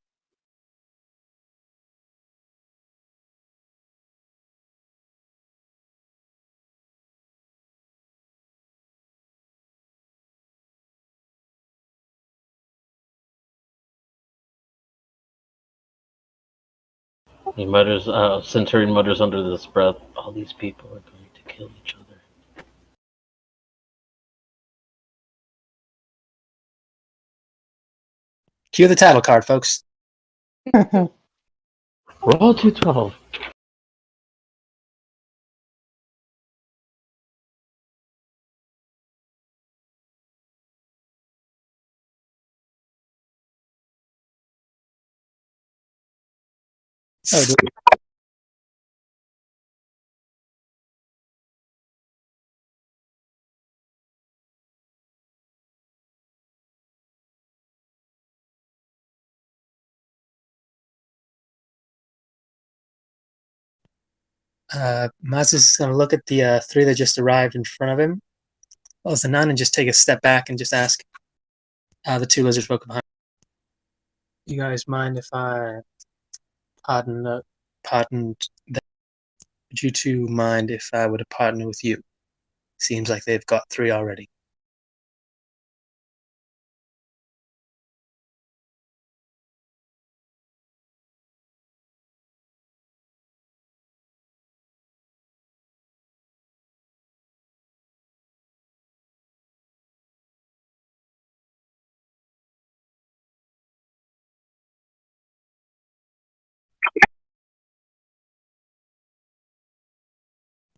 He mutters. Centurion mutters under his breath. All these people are going to kill each other. Cue the title card, folks. Roll 212. Oh, Maz is going to look at the three that just arrived in front of him, well as the nun, and just take a step back and just ask the two lizard folk behind. You guys mind if I pardon them? Would you two mind if I were to partner with you? Seems like they've got three already.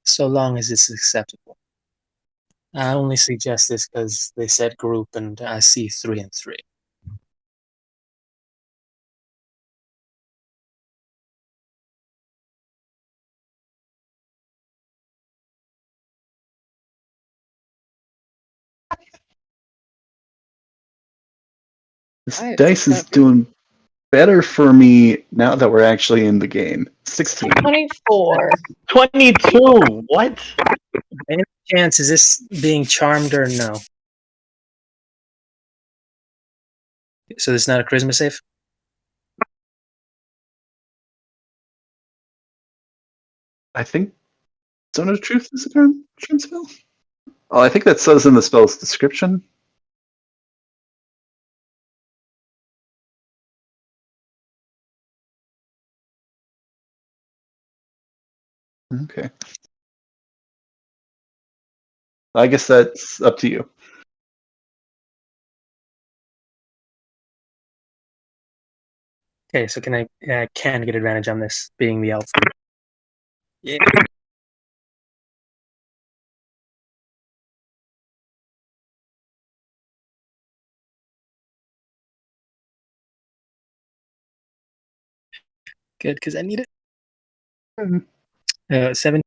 So long as it's acceptable. I only suggest this because they said group and I see 3 and 3. This Nice. dice is That's good. doing better for me now that we're actually in the game. 16. 24. 22. What? Any chance is this being charmed or no? So this is not a charisma save? I think Zone of Truth is a charm spell? Oh, I think that says in the spell's description. Okay. I guess that's up to you. Okay, so can I can get advantage on this, being the elf. Yeah. Good, because I need it. Mhm. 7.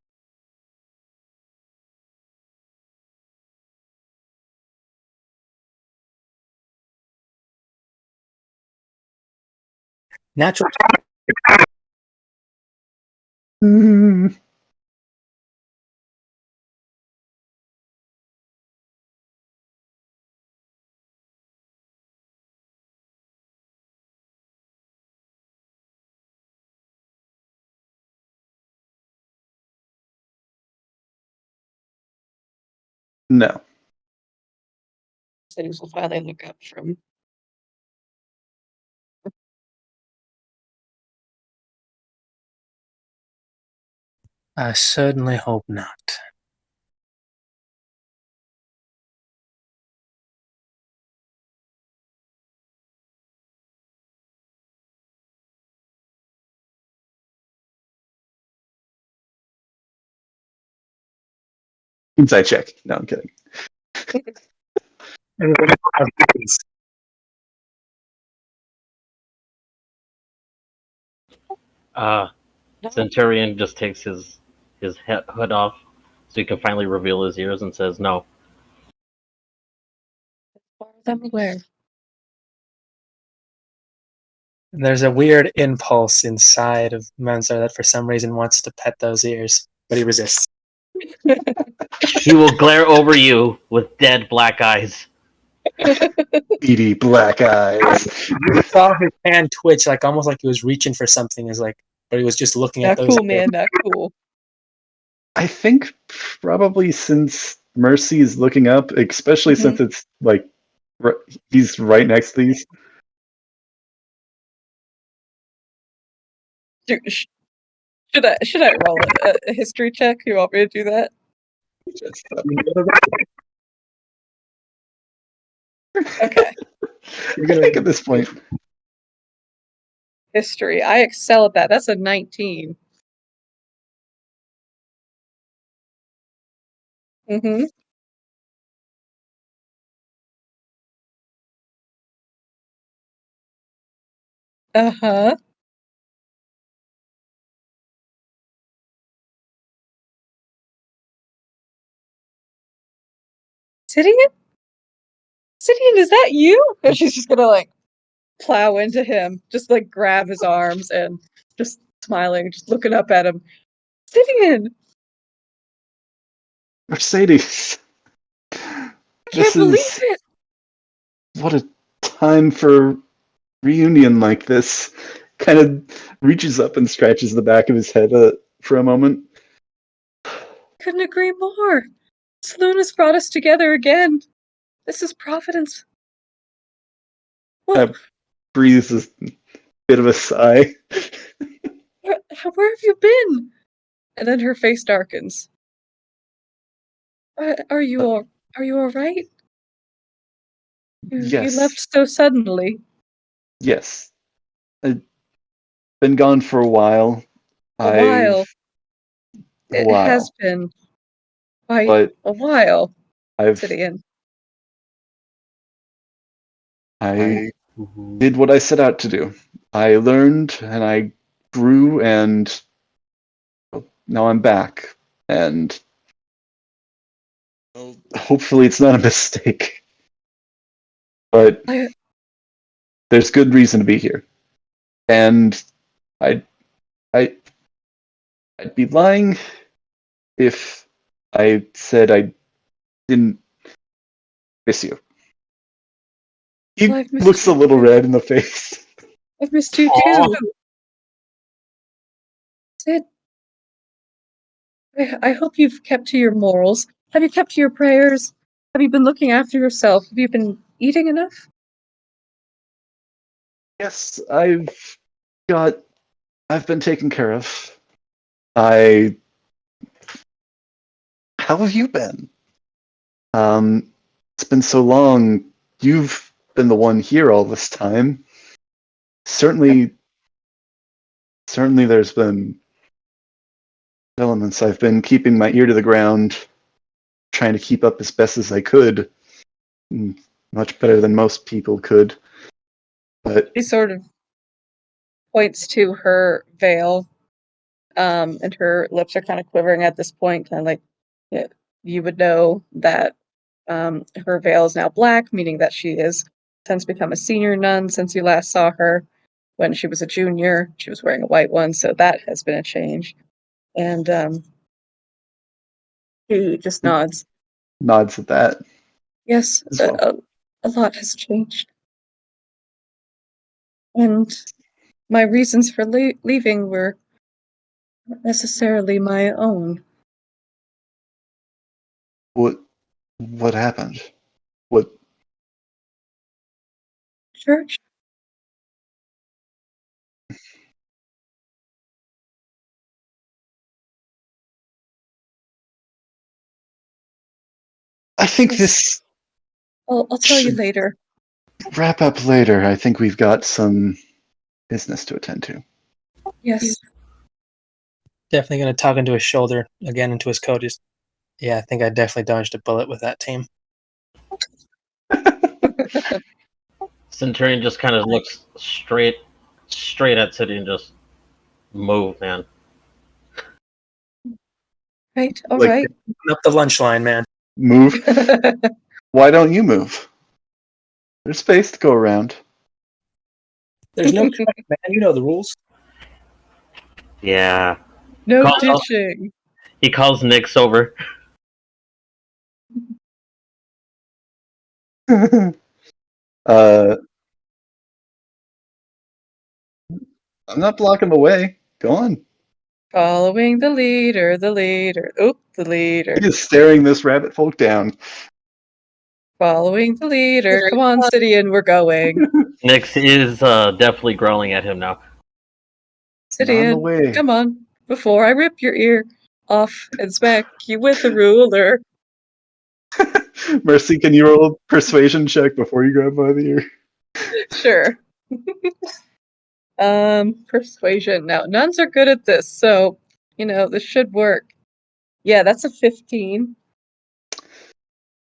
Natural. Mm, no. Things will finally look up from. I certainly hope not. Inside check. No, I'm kidding. Uh, No, Centurion just takes his hood off so he can finally reveal his ears and says no. as far as I'm aware. There's a weird impulse inside of Manzar that for some reason wants to pet those ears, but he resists. He will glare over you with dead black eyes. Beady black eyes. You saw his hand twitch, like almost like he was reaching for something, but he was just looking at Not those cool, ears. man. Not cool. I think probably since Mercy is looking up, especially Mhm. since it's like he's right next to these. Should I roll a history check? You want me to do that? Okay. I think at this point, History. I excel at that. That's a 19. Mm-hmm. Uh-huh. Sidian? Sidian, is that you? And she's just gonna like plow into him, just like grab his arms and just smiling, just looking up at him. Sidian! Mercedes. I This can't believe is it! what a time for reunion like this. Kind of reaches up and scratches the back of his head for a moment. Couldn't agree more. Saloon has brought us together again. This is Providence. What? Breathes a bit of a sigh. Where have you been? And then her face darkens. Are you all right? You Yes, left so suddenly. yes. I've been gone for a while. A I've while. a It has while, been quite but a while, I've Sidian. I I mhm. did what I set out to do. I learned and I grew, and now I'm back. And hopefully, it's not a mistake. But I there's good reason to be here, and I I I'd be lying if I said I didn't miss you. well, He I've missed looks a you little too. red in the face. I've missed you Aw. too. Sid, I hope you've kept to your morals. Have you kept to your prayers? Have you been looking after yourself? Have you been eating enough? Yes, got. I've been taken care of. I. How have you been? It's been so long. You've been the one here all this time. Certainly, certainly, there's been elements. I've been keeping my ear to the ground, trying to keep up as best as I could. Much better than most people could. But She sort of points to her veil, and her lips are kind of quivering at this point, kind of like yeah, you would know that her veil is now black, meaning that she has since become a senior nun since you last saw her. When she was a junior, she was wearing a white one, so that has been a change. And he just nods. nods at that Yes, as well. a lot has changed. And my reasons for leaving were not necessarily my own. What what happened? What Church? I think Yes, this I'll tell you should later. wrap up later. I think we've got some business to attend to. Yes. Definitely going to tug into his shoulder again into his coat. Just yeah, I think I definitely dodged a bullet with that team. Centurion just kind of looks straight at City and just move, man. Right, all Like, right. Up the lunch line, man. move. Why don't you move? There's space to go around. There's no truck, man. You know the rules. Yeah. No Call, ditching. he calls Nyx over. uh, I'm not blocking the way. Go on. Following the leader, the leader. Oop, the leader. He is staring this rabbit folk down. Following the leader. Come on, Sidian, we're going. Nyx is definitely growling at him now. Not in the Sidian, way. come on. Before I rip your ear off and smack you with the ruler. Mercy, can you roll a persuasion check before you grab by the ear? Sure. Persuasion. Now, nuns are good at this, so, this should work. Yeah, that's a 15.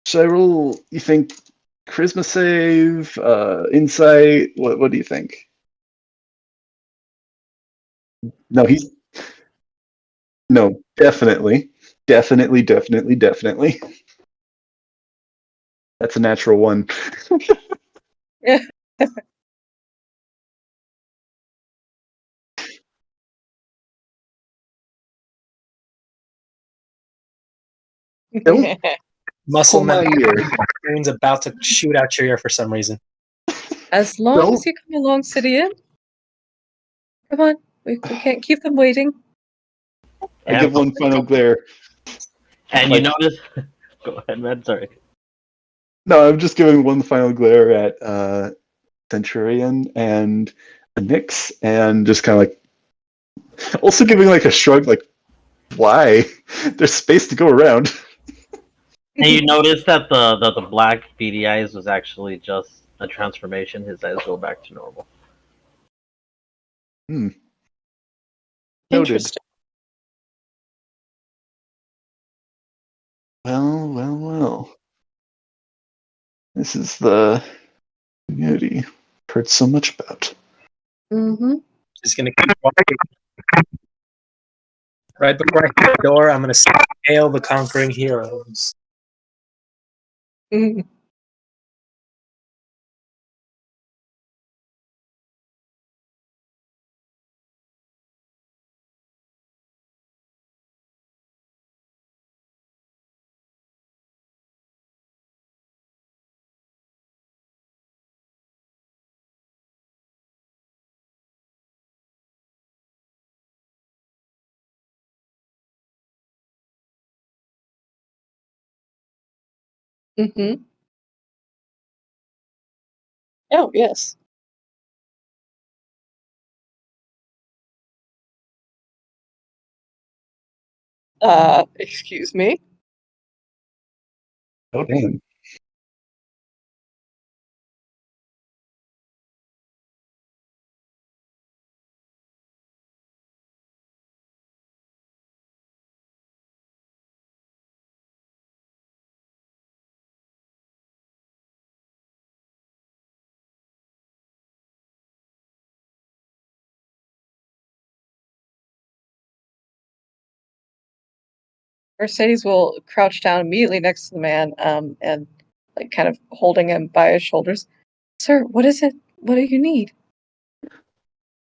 Should I roll, you think, charisma save, insight? What do you think? No, he's no, definitely. Definitely, definitely, definitely. That's a natural one. Yeah. Don't Muscle pull my memory. ear. Brain's about to shoot out your ear for some reason. As long Don't- as you come along, Sidian. Come on, we can't keep them waiting. I give one final glare. And Like- you notice. Go ahead, man. Sorry. No, I'm just giving one final glare at Centurion and Nyx, and just kind of like, also giving like a shrug, like, why? There's space to go around. And you notice that the black beady eyes was actually just a transformation. His eyes go back to normal. Noted. Interesting. Well. This is the community I've heard so much about. Mm-hmm. Just gonna keep walking. Right before I hit the door, I'm gonna say, "Hail the conquering heroes." Mm-hmm. Mm-hmm. Oh, yes. Excuse me. Oh, damn. Mercedes will crouch down immediately next to the man, and like kind of holding him by his shoulders. Sir, what is it? What do you need?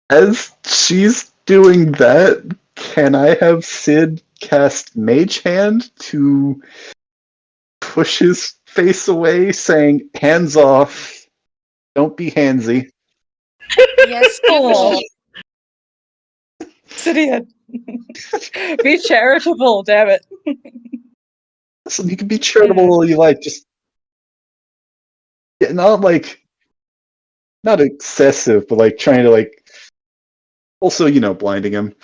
As she's doing that, can I have Sid cast Mage Hand to push his face away, saying, hands off, don't be handsy? Yes, give Oh. me. Sidian. Be charitable, damn it. Listen, you can be charitable all you like, just not like, not excessive, but like trying to like, also, blinding him.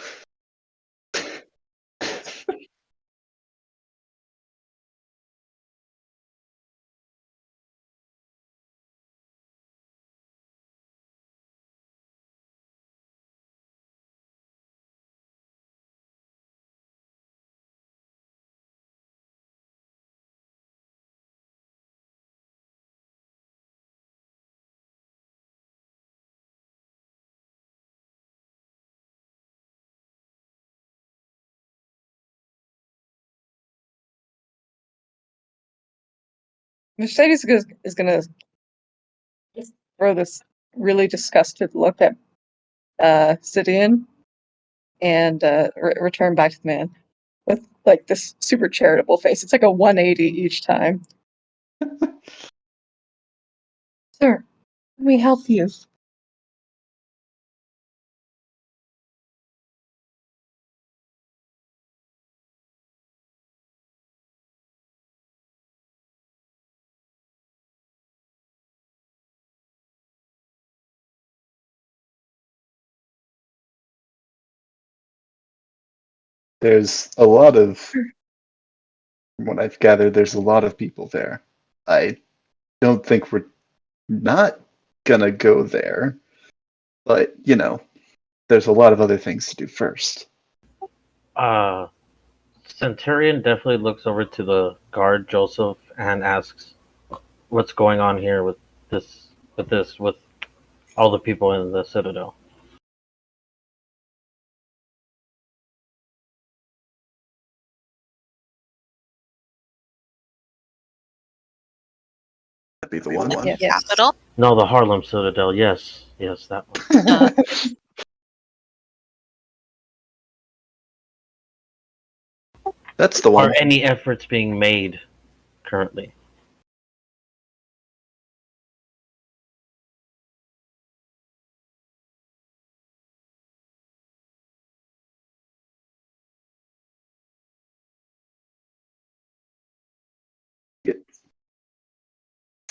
Mercedes is gonna just throw this really disgusted look at Sidian and return back to the man with like this super charitable face. It's like a 180 each time. Sir, let me help you. There's a lot of, from what I've gathered, there's a lot of people there. I don't think we're not gonna go there, but, there's a lot of other things to do first. Centurion definitely looks over to the guard Joseph and asks, "What's going on here with with all the people in the Citadel?" That'd be the one. Yes. Capital. No, the Harlem Citadel. Yes, that one. That's the Are one. any efforts being made currently?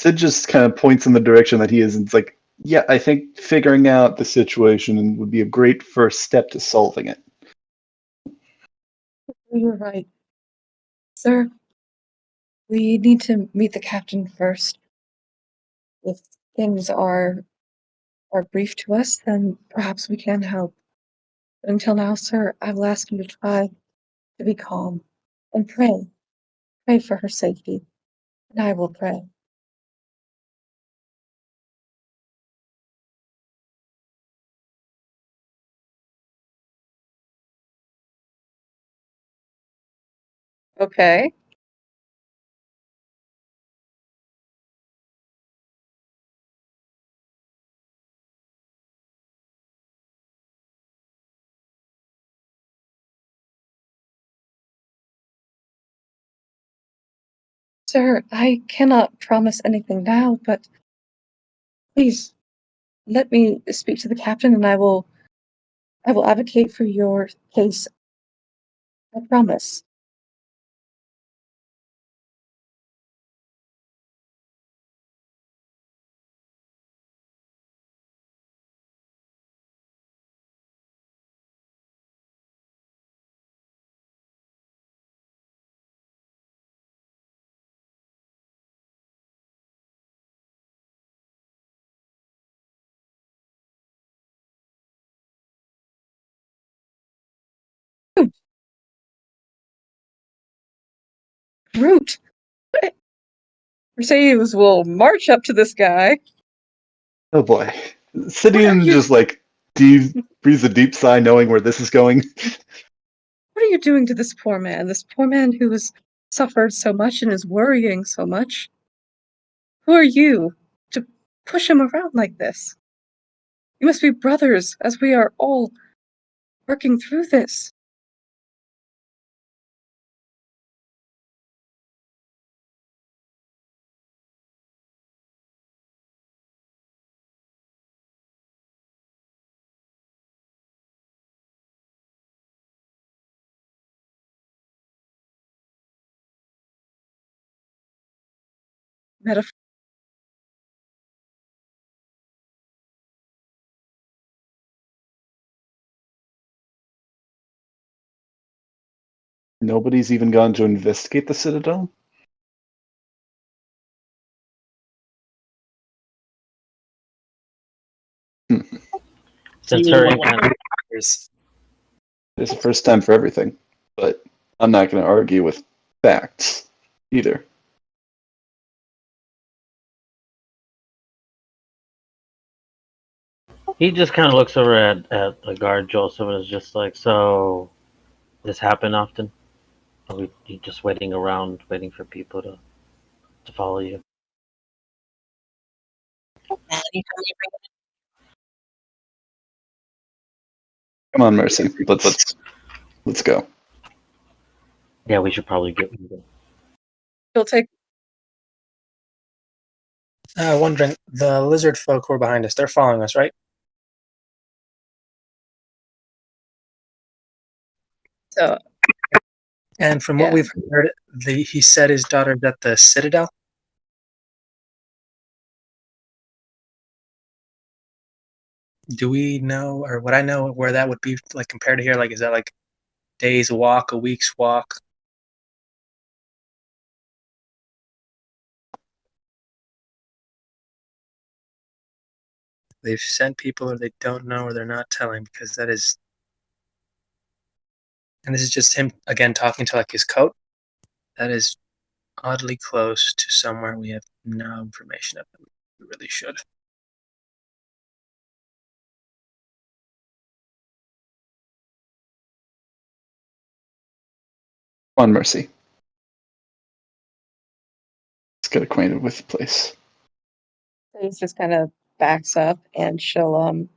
Sid just kind of points in the direction that he is, and it's like, yeah, I think figuring out the situation would be a great first step to solving it. You're right. Sir, we need to meet the captain first. If things are brief to us, then perhaps we can help. But until now, sir, I will ask you to try to be calm and pray. Pray for her safety. And I will pray. Okay. Sir, I cannot promise anything now, but please let me speak to the captain and I will advocate for your case. I promise. Root! Mercedes will march up to this guy. Oh boy. What are Sidian you just like breathes a deep sigh knowing where this is going. what are you doing to this poor man? This poor man who has suffered so much and is worrying so much? Who are you to push him around like this? You must be brothers, as we are all working through this. Metaphor. Nobody's even gone to investigate the Citadel? Hmm. Since her One incant- years. It's the first time for everything, but I'm not going to argue with facts either. he just kind of looks over at the guard Joseph and is just like, so this happen often? Are we you just waiting around, waiting for people to follow you? Come on, Mercy. Let's go. Yeah, we should probably get moving. He'll take Wondering, the lizard folk who are behind us, they're following us, right? so And from yeah. what we've heard, he said his daughter's at the Citadel. Do we know, or would I know where that would be, like compared to here? Like, is that like days walk, a week's walk? They've sent people, or they don't know, or they're not telling, because that is. And this is just him again talking to like his coat. That is oddly close to somewhere we have no information of. We really should. Come on, Mercy. Let's get acquainted with the place. He's just kind of backs up and she'll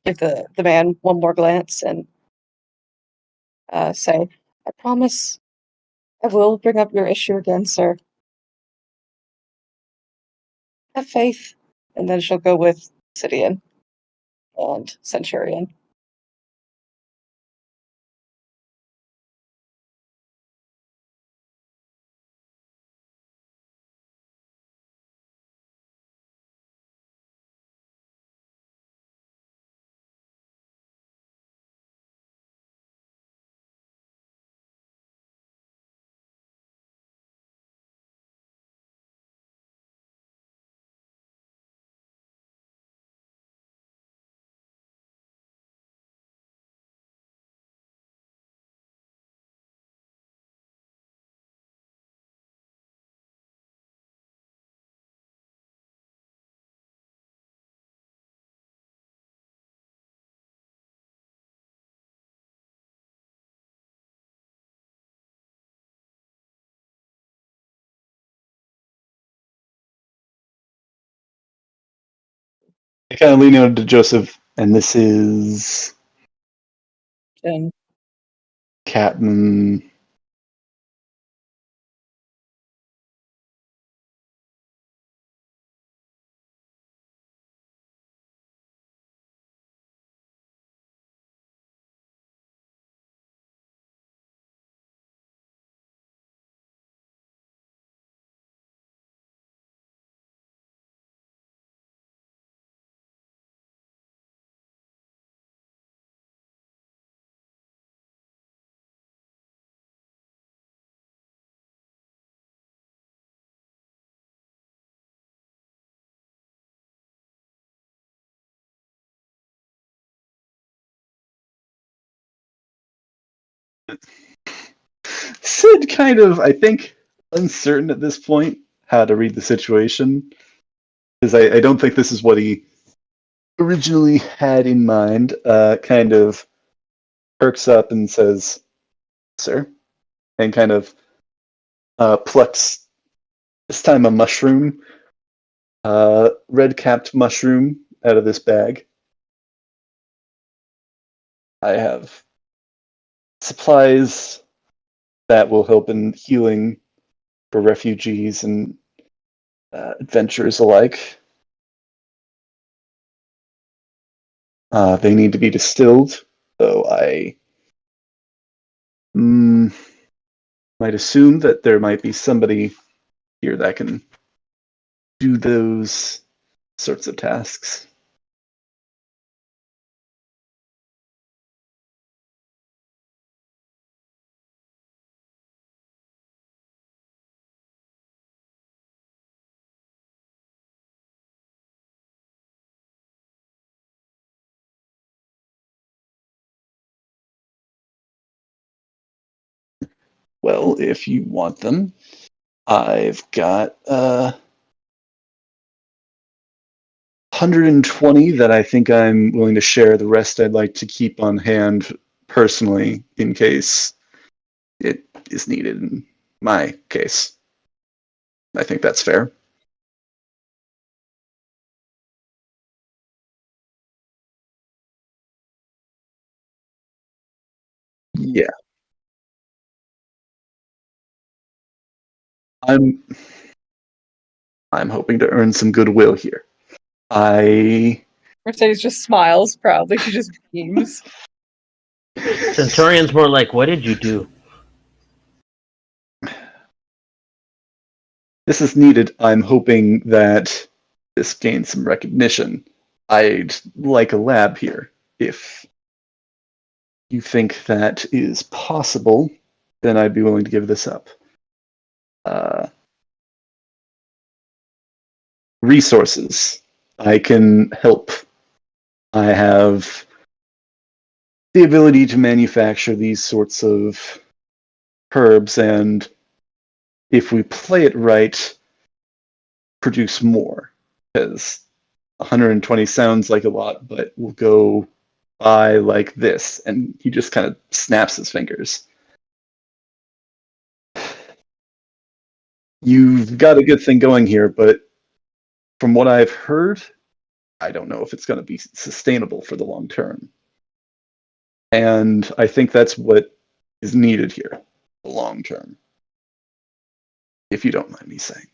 give the man one more glance and say, I promise I will bring up your issue again, sir. Have faith. And then she'll go with Sidian and Centurion. I kind of lean over to Joseph, and this is And Captain. Sid kind of, I think, uncertain at this point how to read the situation, because I don't think this is what he originally had in mind. Kind of perks up and says, "Sir," and kind of plucks this time a mushroom, red-capped mushroom, out of this bag. I have supplies that will help in healing for refugees and adventurers alike. They need to be distilled, so I might assume that there might be somebody here that can do those sorts of tasks. Well, if you want them, I've got 120 that I think I'm willing to share. The rest I'd like to keep on hand personally in case it is needed in my case. I think that's fair. Yeah, I'm I'm hoping to earn some goodwill here. I Mercedes just smiles proudly. She just beams. Centurion's more like, what did you do? This is needed. I'm hoping that this gains some recognition. I'd like a lab here. If you think that is possible, then I'd be willing to give this up. Uh, Resources. I can help. I have the ability to manufacture these sorts of herbs, and if we play it right, produce more. Because 120 sounds like a lot, but we'll go by like this. And he just kind of snaps his fingers. You've got a good thing going here, but from what I've heard, I don't know if it's going to be sustainable for the long term. And I think that's what is needed here, long term. If you don't mind me saying.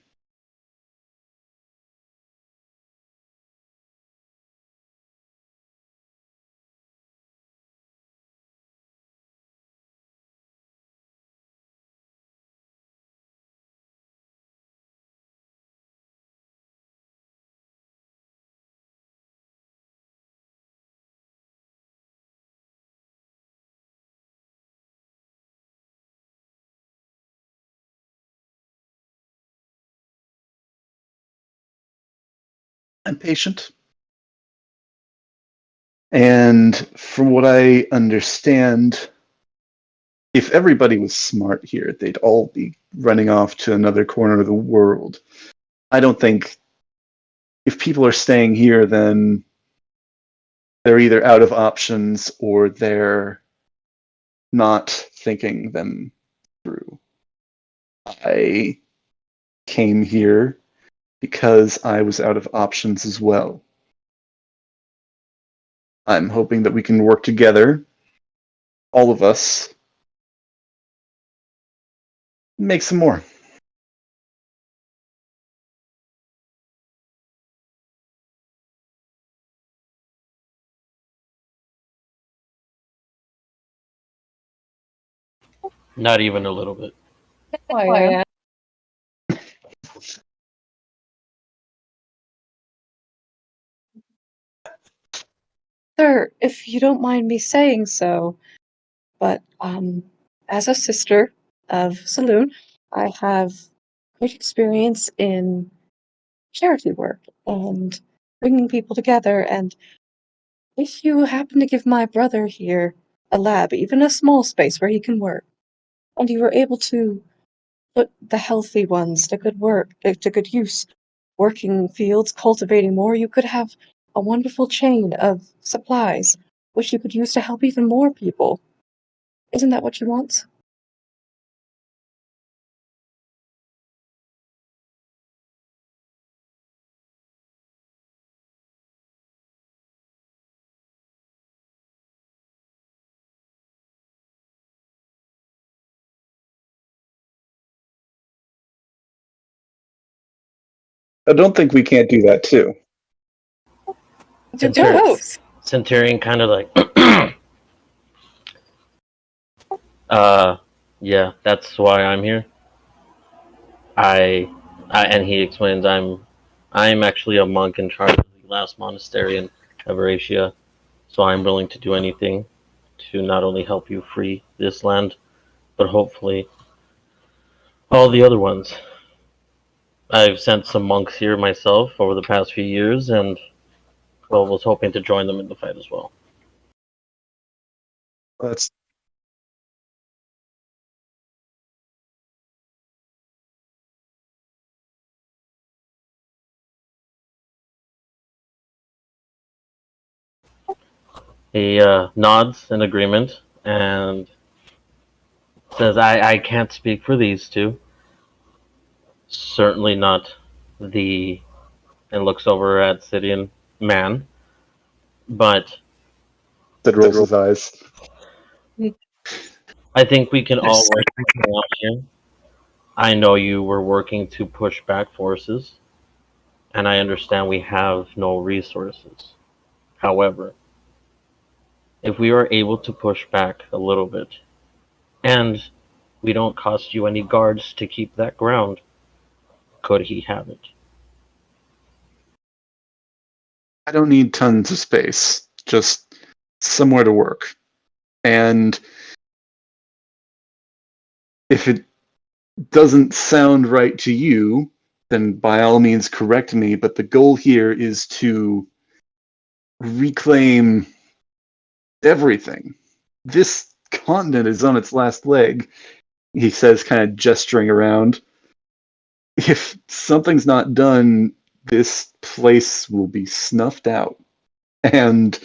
I'm patient. And from what I understand, if everybody was smart here, they'd all be running off to another corner of the world. I don't think if people are staying here, then they're either out of options or they're not thinking them through. I came here because I was out of options as well. I'm hoping that we can work together, all of us, make some more. Not even a little bit. Oh, yeah. Sir, if you don't mind me saying so, but as a sister of Saloon, I have great experience in charity work and bringing people together. And if you happen to give my brother here a lab, even a small space where he can work, and you were able to put the healthy ones to good work, to good use, working fields, cultivating more, you could have a wonderful chain of supplies, which you could use to help even more people. Isn't that what you want? I don't think we can't do that too. Do both. Centurion kind of like, yeah, that's why I'm here. And he explains I'm actually a monk in charge of the last monastery in Everatia, so I'm willing to do anything to not only help you free this land, but hopefully all the other ones. I've sent some monks here myself over the past few years, and well, was hoping to join them in the fight as well. That's He nods in agreement and says, I can't speak for these two. Certainly not the, and looks over at Sidian man, but Sid rolls his eyes. I think we can all work together here. I know you were working to push back forces, and I understand we have no resources. However, if we are able to push back a little bit, and we don't cost you any guards to keep that ground, could he have it? I don't need tons of space, just somewhere to work. And if it doesn't sound right to you, then by all means correct me, but the goal here is to reclaim everything. This continent is on its last leg, he says, kind of gesturing around. If something's not done, this place will be snuffed out. And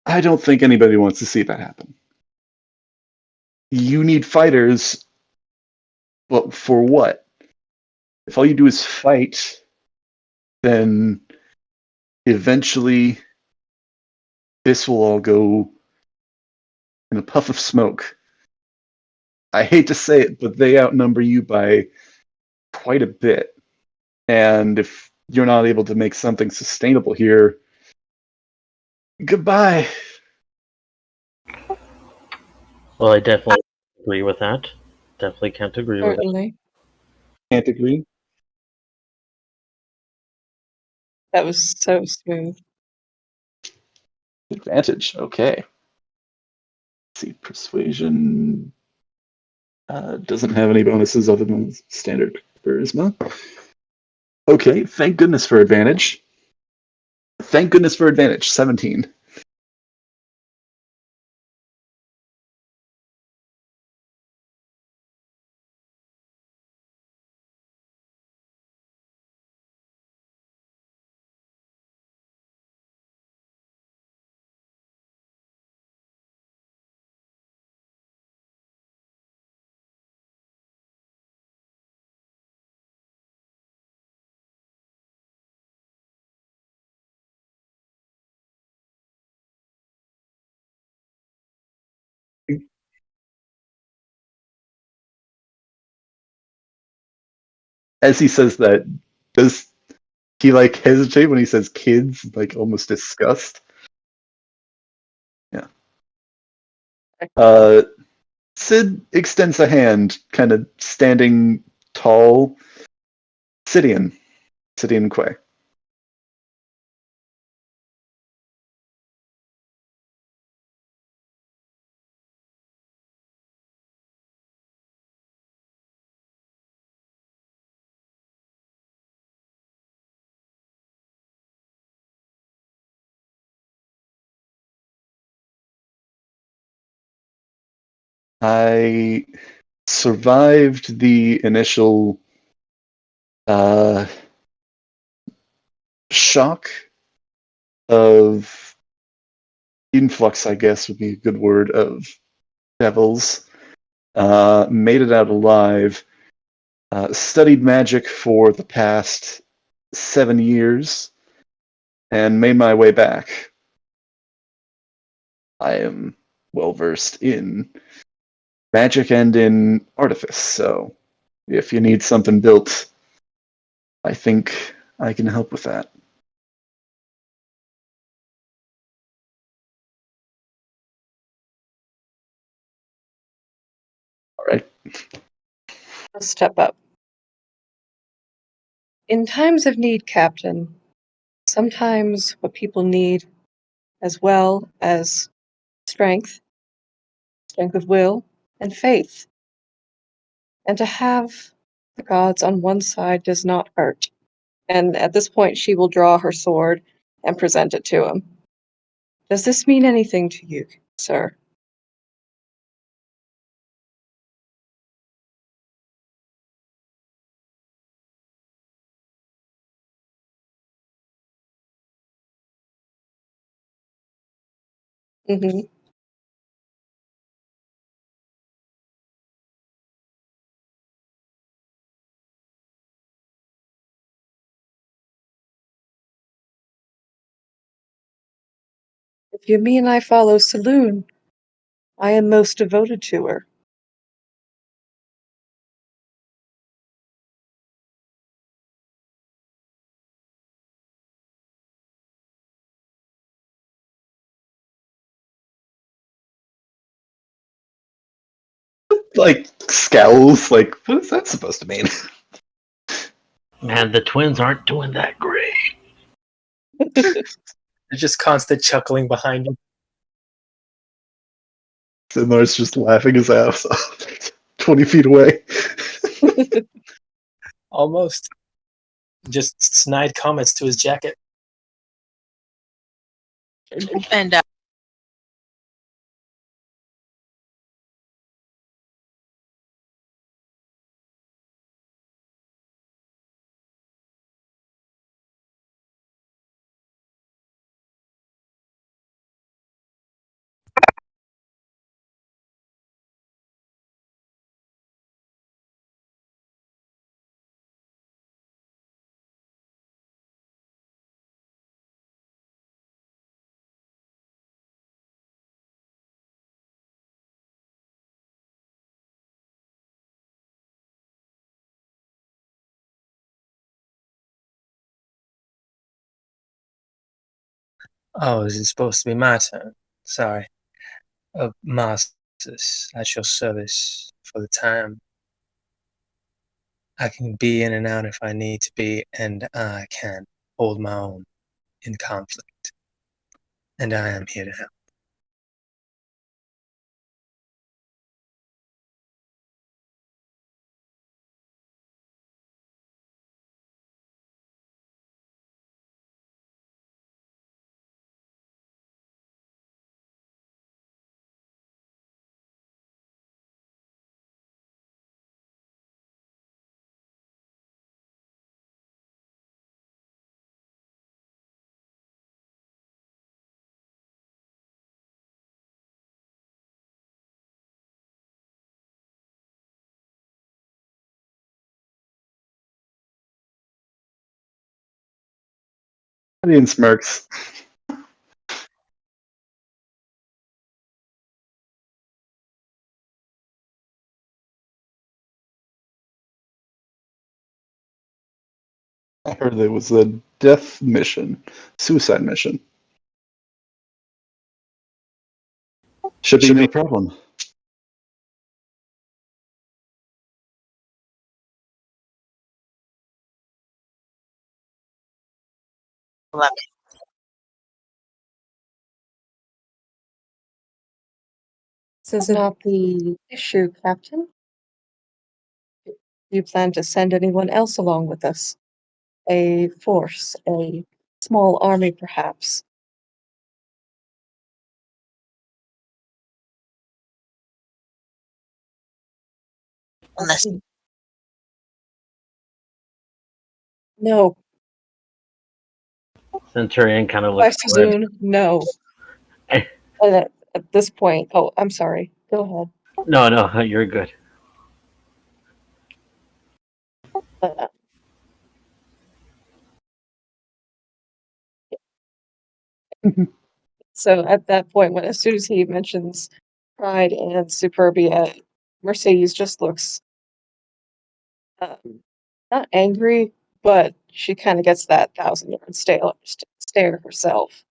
I don't think anybody wants to see that happen. You need fighters, but for what? If all you do is fight, then eventually this will all go in a puff of smoke. I hate to say it, but they outnumber you by quite a bit. And if you're not able to make something sustainable here, goodbye. Well, I definitely agree with that. Definitely can't agree with that. Certainly. Can't agree. That was so smooth. Advantage. Okay. Let's see, persuasion doesn't have any bonuses other than standard charisma. Okay, thank goodness for advantage. Thank goodness for advantage. 17. As he says that, does he like hesitate when he says kids, like almost disgust? Yeah. Sid extends a hand, kind of standing tall. Sidian Quay. I survived the initial uh, shock of influx, I guess would be a good word, of devils. Made it out alive. Studied magic for the past 7 years and made my way back. I am well versed in magic and in artifice, so if you need something built, I think I can help with that. All right. I'll step up. In times of need, Captain, sometimes what people need, as well as strength, strength of will, and faith. And to have the gods on one side does not hurt. And at this point, she will draw her sword and present it to him. Does this mean anything to you, sir? Mm-hmm. If you mean I follow Saloon, I am most devoted to her. Like scowls, like what is that supposed to mean? Man, the twins aren't doing that great. There's just constant chuckling behind you. Sidmar's just laughing his ass off, 20 feet away. Almost. Just snide comments to his jacket. And Oh, is it supposed to be my turn? Sorry. Masters, at your service for the time. I can be in and out if I need to be, and I can hold my own in conflict. And I am here to help. Audience smirks. I heard it was a death mission, suicide mission. Should be no problem. This is not the issue, Captain. Do you plan to send anyone else along with us? A force, a small army, perhaps? Unless No. Centurion kind of By looks away. Suzoon, no. At this point, oh, I'm sorry. Go ahead. No, you're good. Uh, so at that point, as soon as he mentions Pride and Superbia, Mercedes just looks not angry, but she kind of gets that 1,000-yard stare herself,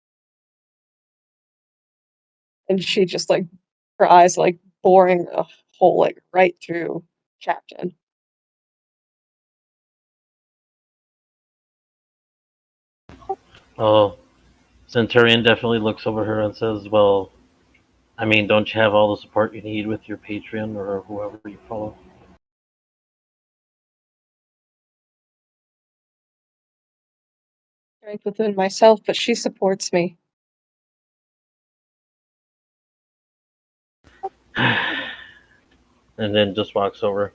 and she just like her eyes like boring a hole like right through Captain. Oh, Centurion definitely looks over her and says, "Well, I mean, don't you have all the support you need with your Patreon or whoever you follow?" Strength within myself, but she supports me. And then just walks over.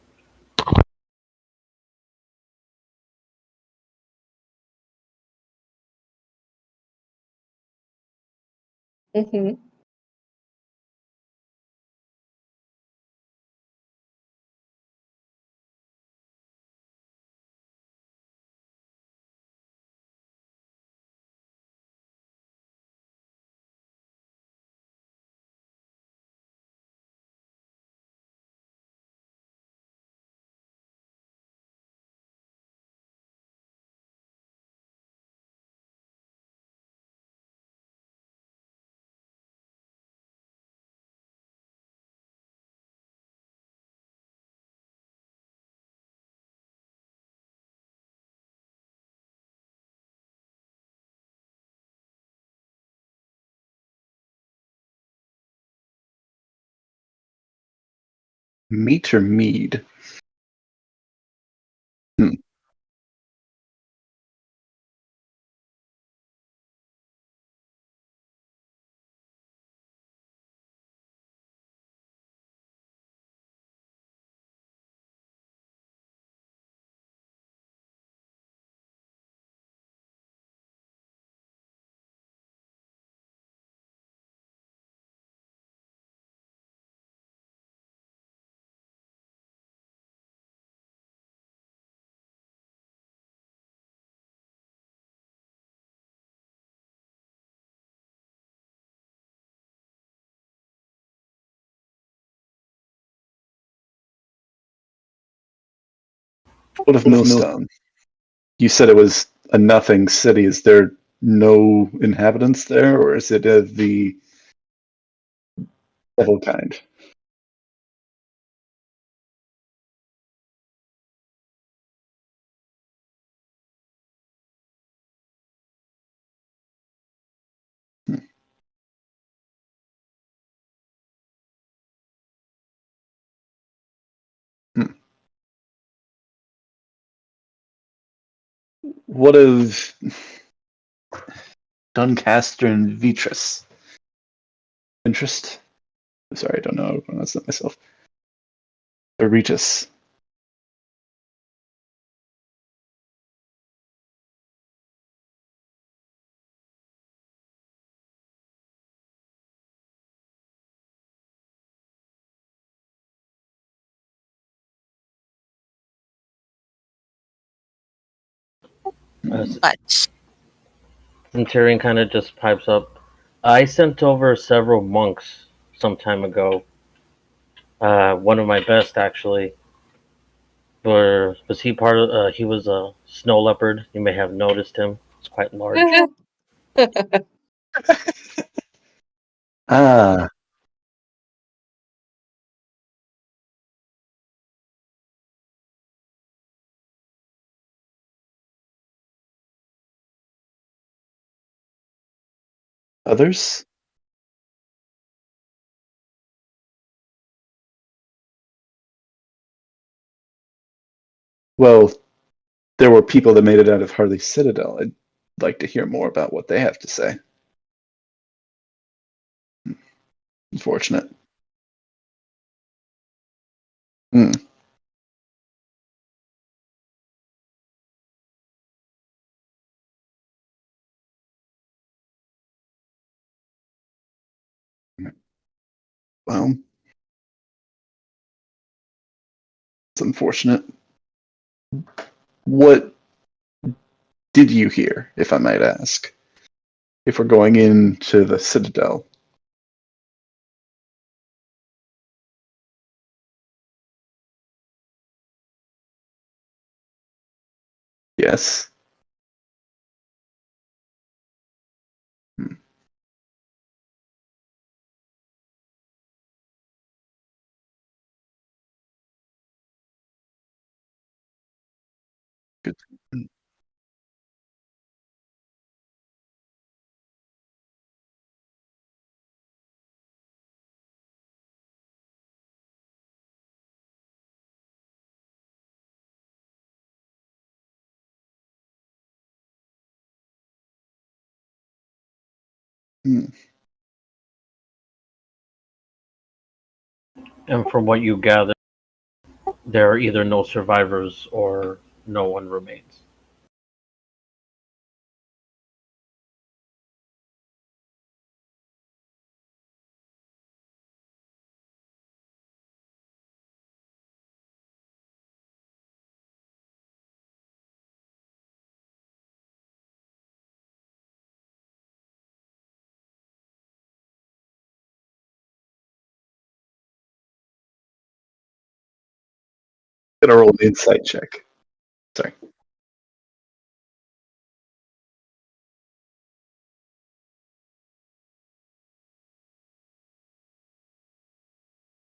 Mm-hmm. Meat or mead? Hmm. What of Millstone? You said it was a nothing city. Is there no inhabitants there, or is it the devil kind? Hmm. Hmm. What of Doncaster and Vitris? Interest? Sorry, I don't know how to pronounce that myself. Or Regis. But Centurion kind of just pipes up. I sent over several monks some time ago. One of my best, actually. Was he part of? He was a snow leopard. You may have noticed him. It's quite large. Ah, others? Well, there were people that made it out of Harley Citadel. I'd like to hear more about what they have to say. Unfortunate. Hmm. Well, it's unfortunate. What did you hear, if I might ask? If we're going into the Citadel. Yes. Hmm. Good. Hmm. Hmm. And from what you gather, there are either no survivors or no one remains. Gonna roll an insight check. Sorry.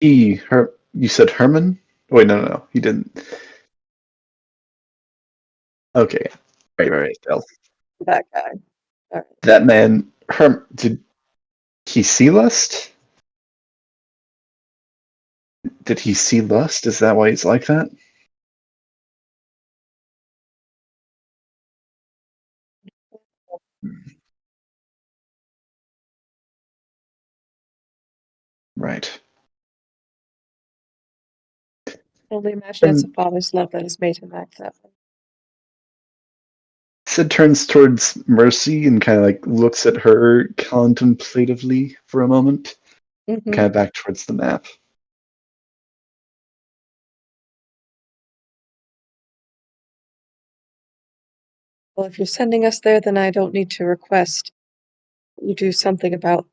You said Herman? Wait, no. He didn't. Okay. Right. Del. That guy. All right. That man, did he see lust? Did he see lust? Is that why he's like that? Right. Only imagine it's a And father's love that has made him act that way. Sid turns towards Mercy and kind of like looks at her contemplatively for a moment, Mm-hmm. kind of back towards the map. Well, if you're sending us there, then I don't need to request you do something about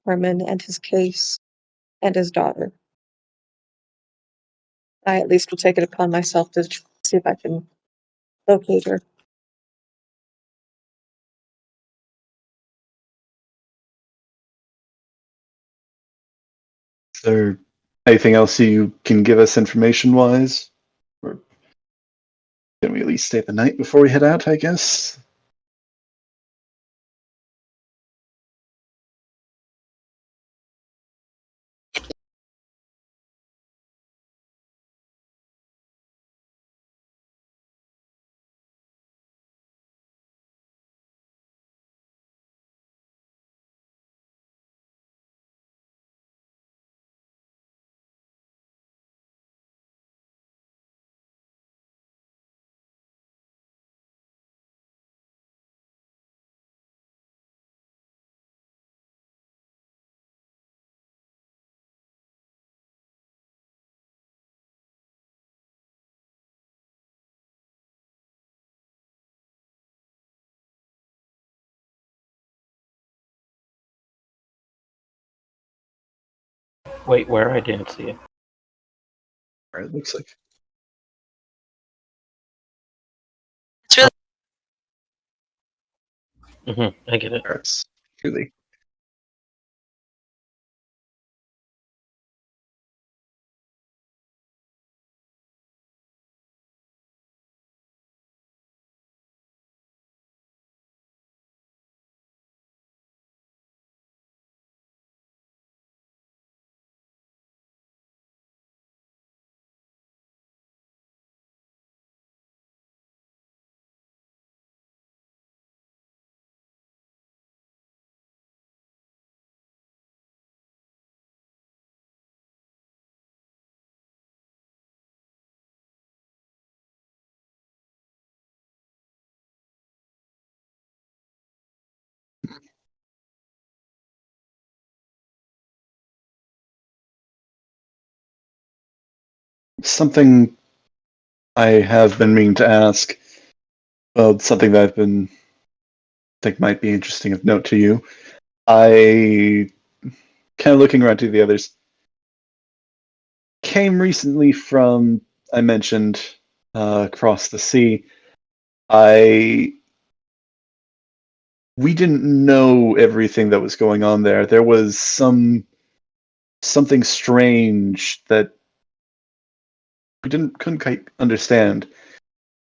Herman and his case and his daughter. I at least will take it upon myself to see if I can locate her. there anything else you can give us information-wise? Or can we at least stay the night before we head out, I guess? Wait, where? I didn't see it. It looks like. It's really I get it. Barracks. Really. Something I have been meaning to ask. Well, something that I've been think might be interesting of note to you. I kind of looking around to the others. Came recently from I mentioned across the sea. I we didn't know everything that was going on there. There was something strange that we couldn't quite understand.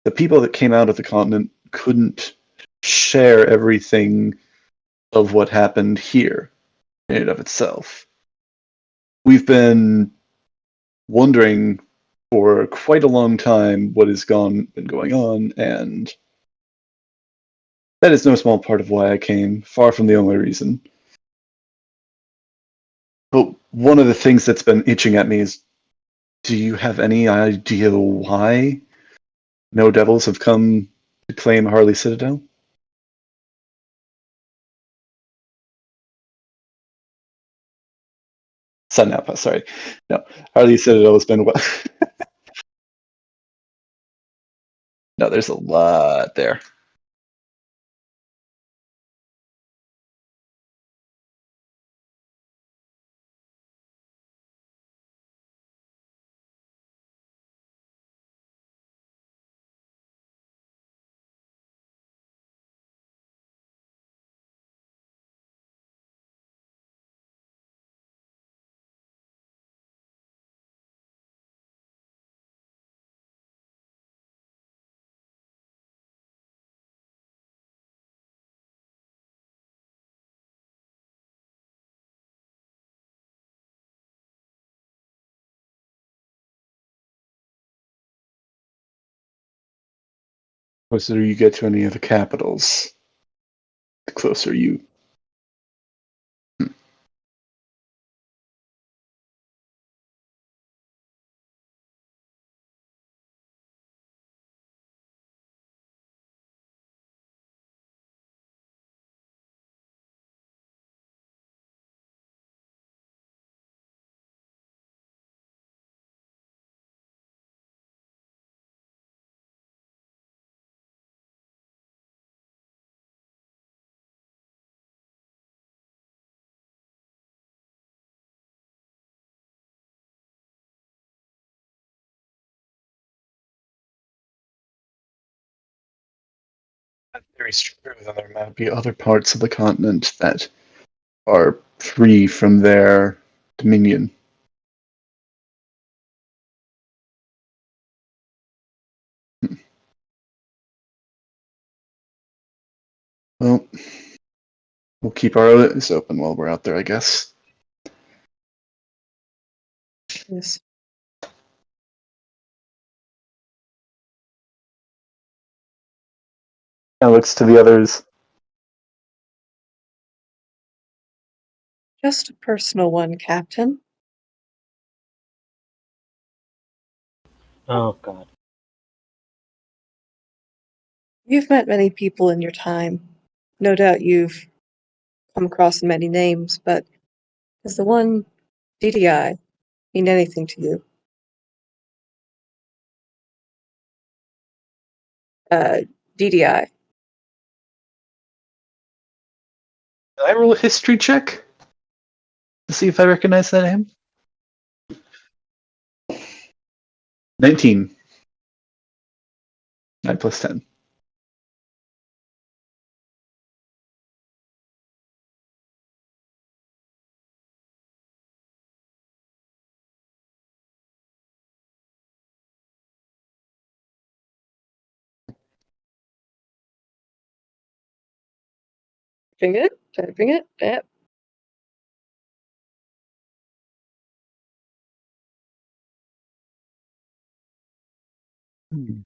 The people that came out of the continent couldn't share everything of what happened here in and of itself. We've been wondering for quite a long time what has been going on, and that is no small part of why I came, far from the only reason. But one of the things that's been itching at me is, do you have any idea why no devils have come to claim Harley Citadel? Sun Outpost, sorry. No, Harley Citadel has been no, there's a lot there. The closer you get to any of the capitals, the closer you. Very true that there might be other parts of the continent that are free from their dominion. Well, we'll keep our eyes open while we're out there, I guess. Yes. And looks to the others. Just a personal one, Captain. Oh God. You've met many people in your time. No doubt you've come across many names, but does the one DDI mean anything to you? DDI. Did I roll a history check to see if I recognize that name? 19. 9 plus 10. Typing it, yep. Hmm.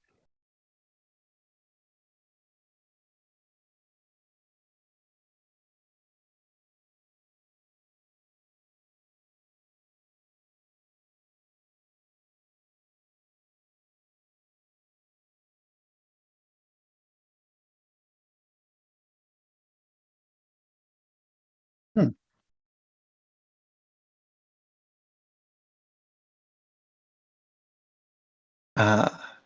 Hmm. Ah.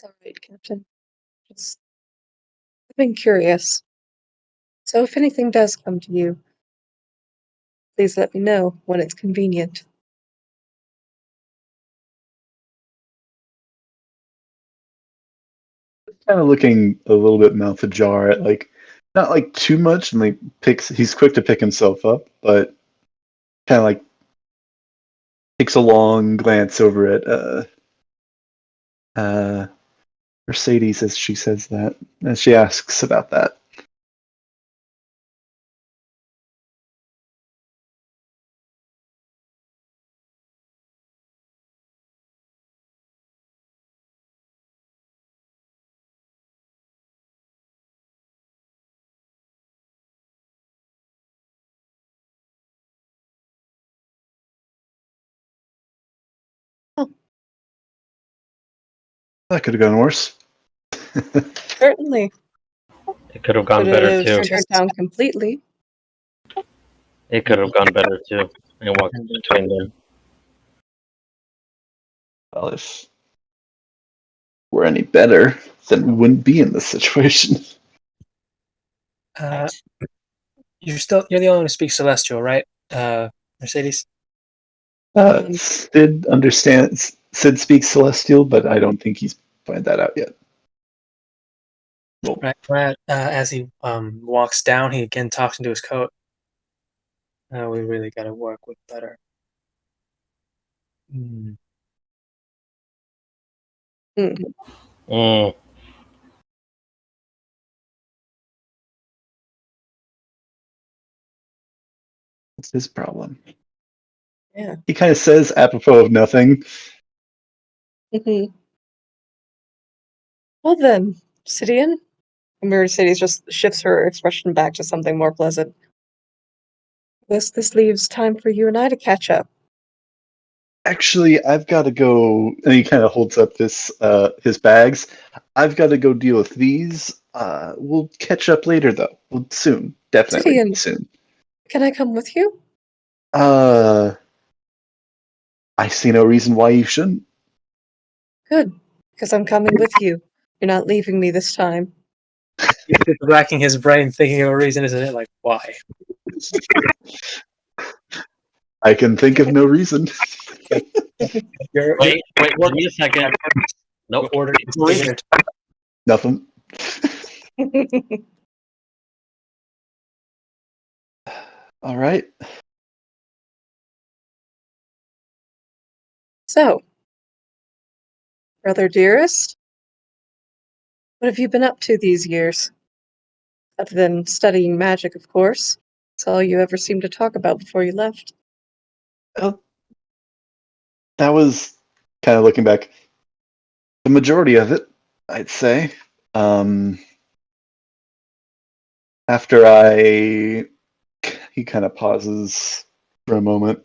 It's all right, Captain. Just I've been curious. So if anything does come to you, please let me know when it's convenient. Kind of looking a little bit mouth ajar at like, not like too much, and like he's quick to pick himself up, but kind of like takes a long glance over at uh Mercedes as she says that, as she asks about that. Oh, That could have gone worse. certainly. It could have Could gone better have too. turned us down completely. It could have gone better too. And walked between them. Well, if we're any better, then we wouldn't be in this situation. Uh, you're the only one who speaks Celestial, right? Mercedes. Sid understands. Sid speaks Celestial, but I don't think he's found that out yet. Well, Right. As he walks down, he again talks into his coat. We really got to work with better. Mm. Mm, Mm. it's his problem. yeah. He kind of says apropos of nothing. Mm-hmm. Well then, Sidian? Mercedes just shifts her expression back to something more pleasant. Guess this leaves time for you and I to catch up. Actually, I've got to go. And he kind of holds up his bags. I've got to go deal with these. We'll catch up later, though. Well, soon, definitely Sidian, soon. can I come with you? Uh, I see no reason why you shouldn't. Good, because I'm coming with you. You're not leaving me this time. He's racking his brain thinking of a reason, isn't it? Like, why? I can think of no reason. Your Wait, give me a second. Nope. order is Wait. cleared. Nothing. All right. So, brother dearest, what have you been up to these years? Other than studying magic, of course. That's all you ever seemed to talk about before you left. Well, that was kind of looking back. The majority of it, I'd say. After he kind of pauses for a moment,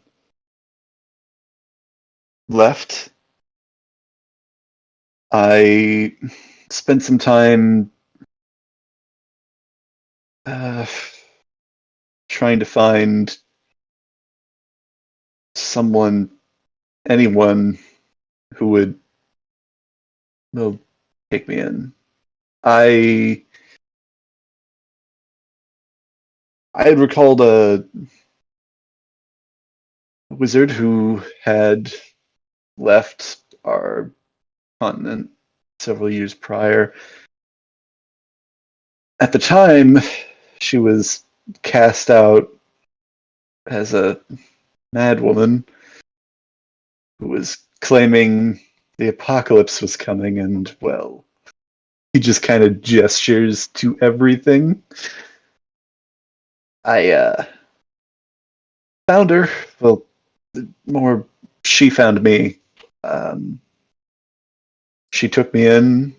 left, I spent some time trying to find anyone who would well, take me in. I had recalled a wizard who had left our continent several years prior. At the time, she was cast out as a madwoman who was claiming the apocalypse was coming, and, well, he just kind of gestures to everything. I found her. Well, more, she found me. She took me in,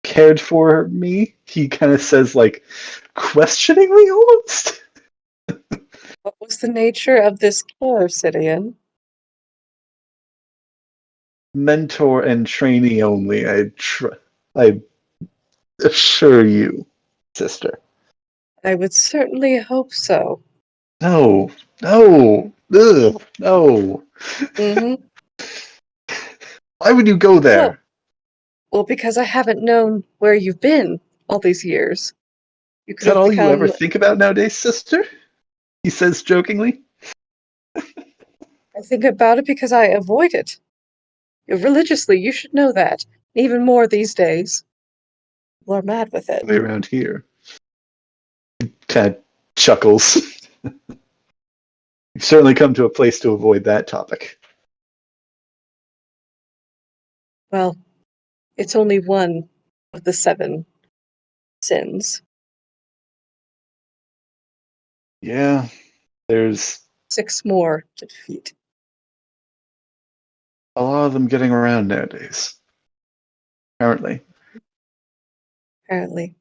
cared for me. He kind of says, like, questioningly almost. What was the nature of this care, Sidian? Mentor and trainee only. I assure you, sister. I would certainly hope so. No, no, ugh, no. Mm-hmm. Why would you go there? Well, because I haven't known where you've been all these years. You Is could that have all you ever become. think about nowadays, sister? He says jokingly. I think about it because I avoid it. Religiously, you should know that. Even more these days. People are mad with it. Way around here. Kind of chuckles. You've certainly come to a place to avoid that topic. Well, it's only one of the 7 sins. Yeah, there's 6 more to defeat. a lot of them getting around nowadays. Apparently. Apparently.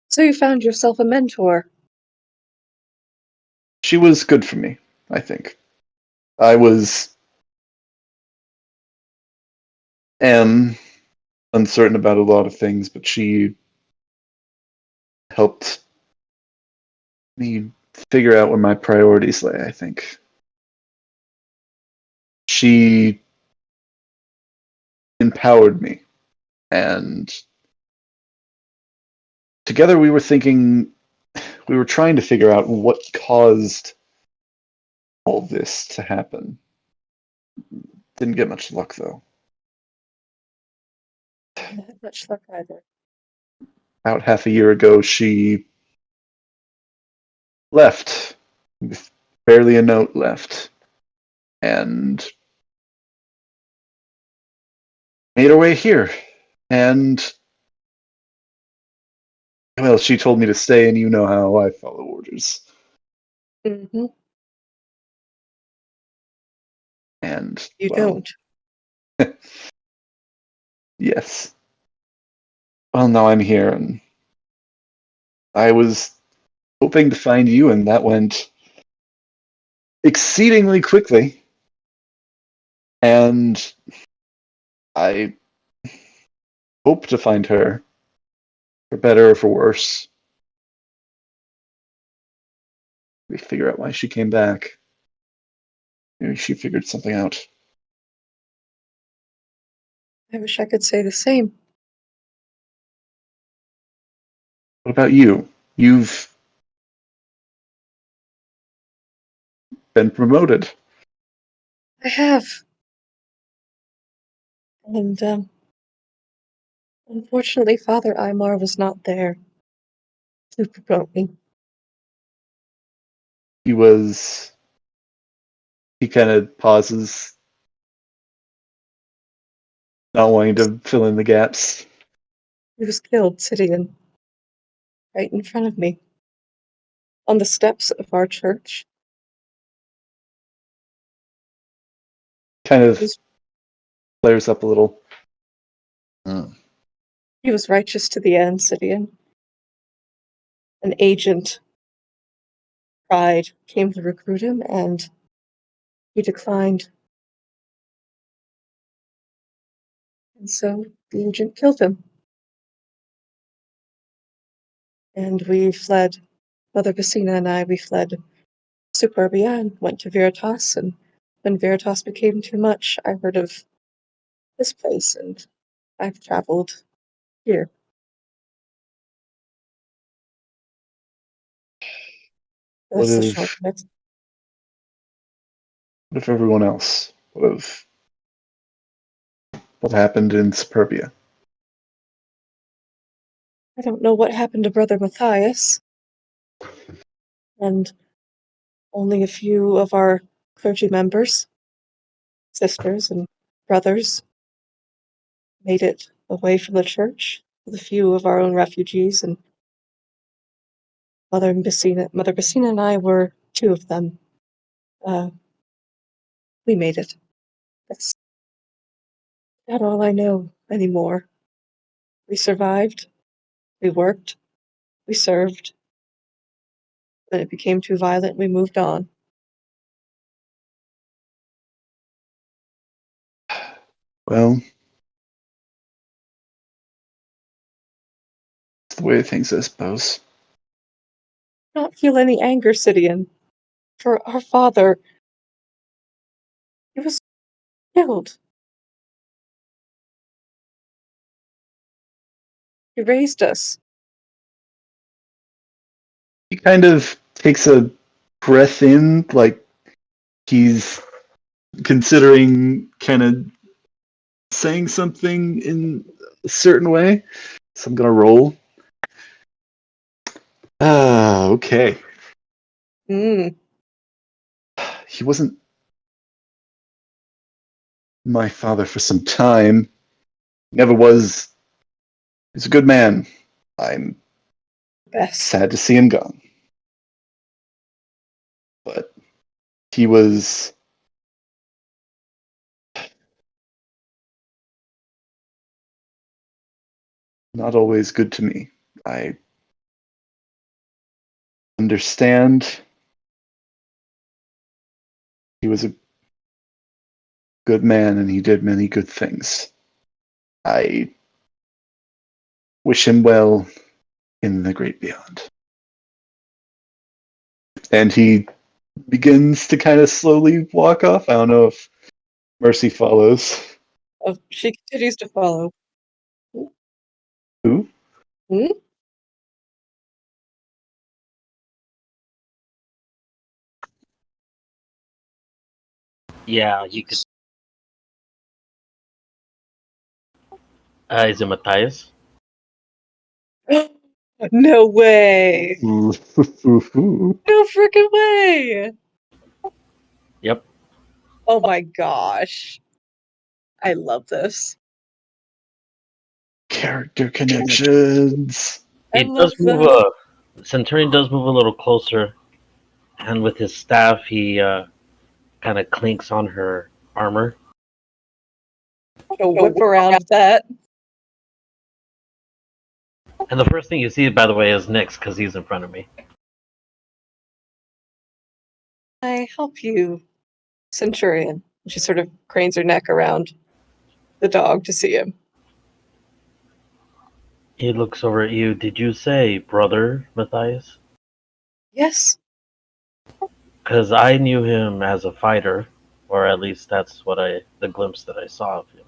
So you found yourself a mentor. She was good for me, I think. I am uncertain about a lot of things, but she helped me figure out where my priorities lay, I think. She empowered me, and together we were trying to figure out what caused all this to happen. Didn't get much luck, though. I haven't had much luck either. About half a year ago, she left, with barely a note left, and made her way here. And, well, she told me to stay, and you know how I follow orders. Mm-hmm. And, You well, don't. yes. Well, now I'm here, and I was hoping to find you, and that went exceedingly quickly. And I hope to find her, for better or for worse. We figure out why she came back. Maybe she figured something out. I wish I could say the same. What about you? You've been promoted. I have. And, unfortunately, Father Aymar was not there to promote me. He kind of pauses, not wanting to fill in the gaps. He was killed sitting right in front of me on the steps of our church. Kind of He was, flares up a little. he was righteous to the end, Sidian. An agent pride came to recruit him, and he declined. And so the agent killed him. And we fled. Mother Basina and I, we fled Superbia and went to Veritas. And when Veritas became too much, I heard of this place, and I've traveled here. What That's the short if of it. everyone else? What happened in Superbia? I don't know what happened to Brother Matthias, and only a few of our clergy members, sisters, and brothers made it away from the church, with a few of our own refugees, and Mother Basina and I were two of them. We made it. That's not all I know anymore. We survived, we worked, we served. When it became too violent, we moved on. Well, it's the way of things, I suppose. Not feel any anger, Sidian, for our father. He was killed. He raised us. He kind of takes a breath in, like he's considering kind of saying something in a certain way. So I'm gonna roll. Okay. Mm, He wasn't my father for some time. Never was. He's a good man. I'm best. sad to see him gone. But he was not always good to me. I understand he was a good man and he did many good things. I wish him well in the great beyond. And he begins to kind of slowly walk off. I don't know if Mercy follows. Oh, she continues to follow. Who? Hmm? Yeah, you could. Is it Matthias? No way. Ooh. No freaking way. Yep. Oh my gosh. I love this. Character connections. I He love does move. that. Centurion does move a little closer, and with his staff, he kind of clinks on her armor. Go whip around that. And the first thing you see, by the way, is Nyx because he's in front of me. I help you, Centurion. She sort of cranes her neck around the dog to see him. He looks over at you. Did you say brother Matthias? Yes. Because I knew him as a fighter, or at least that's what the glimpse that I saw of him.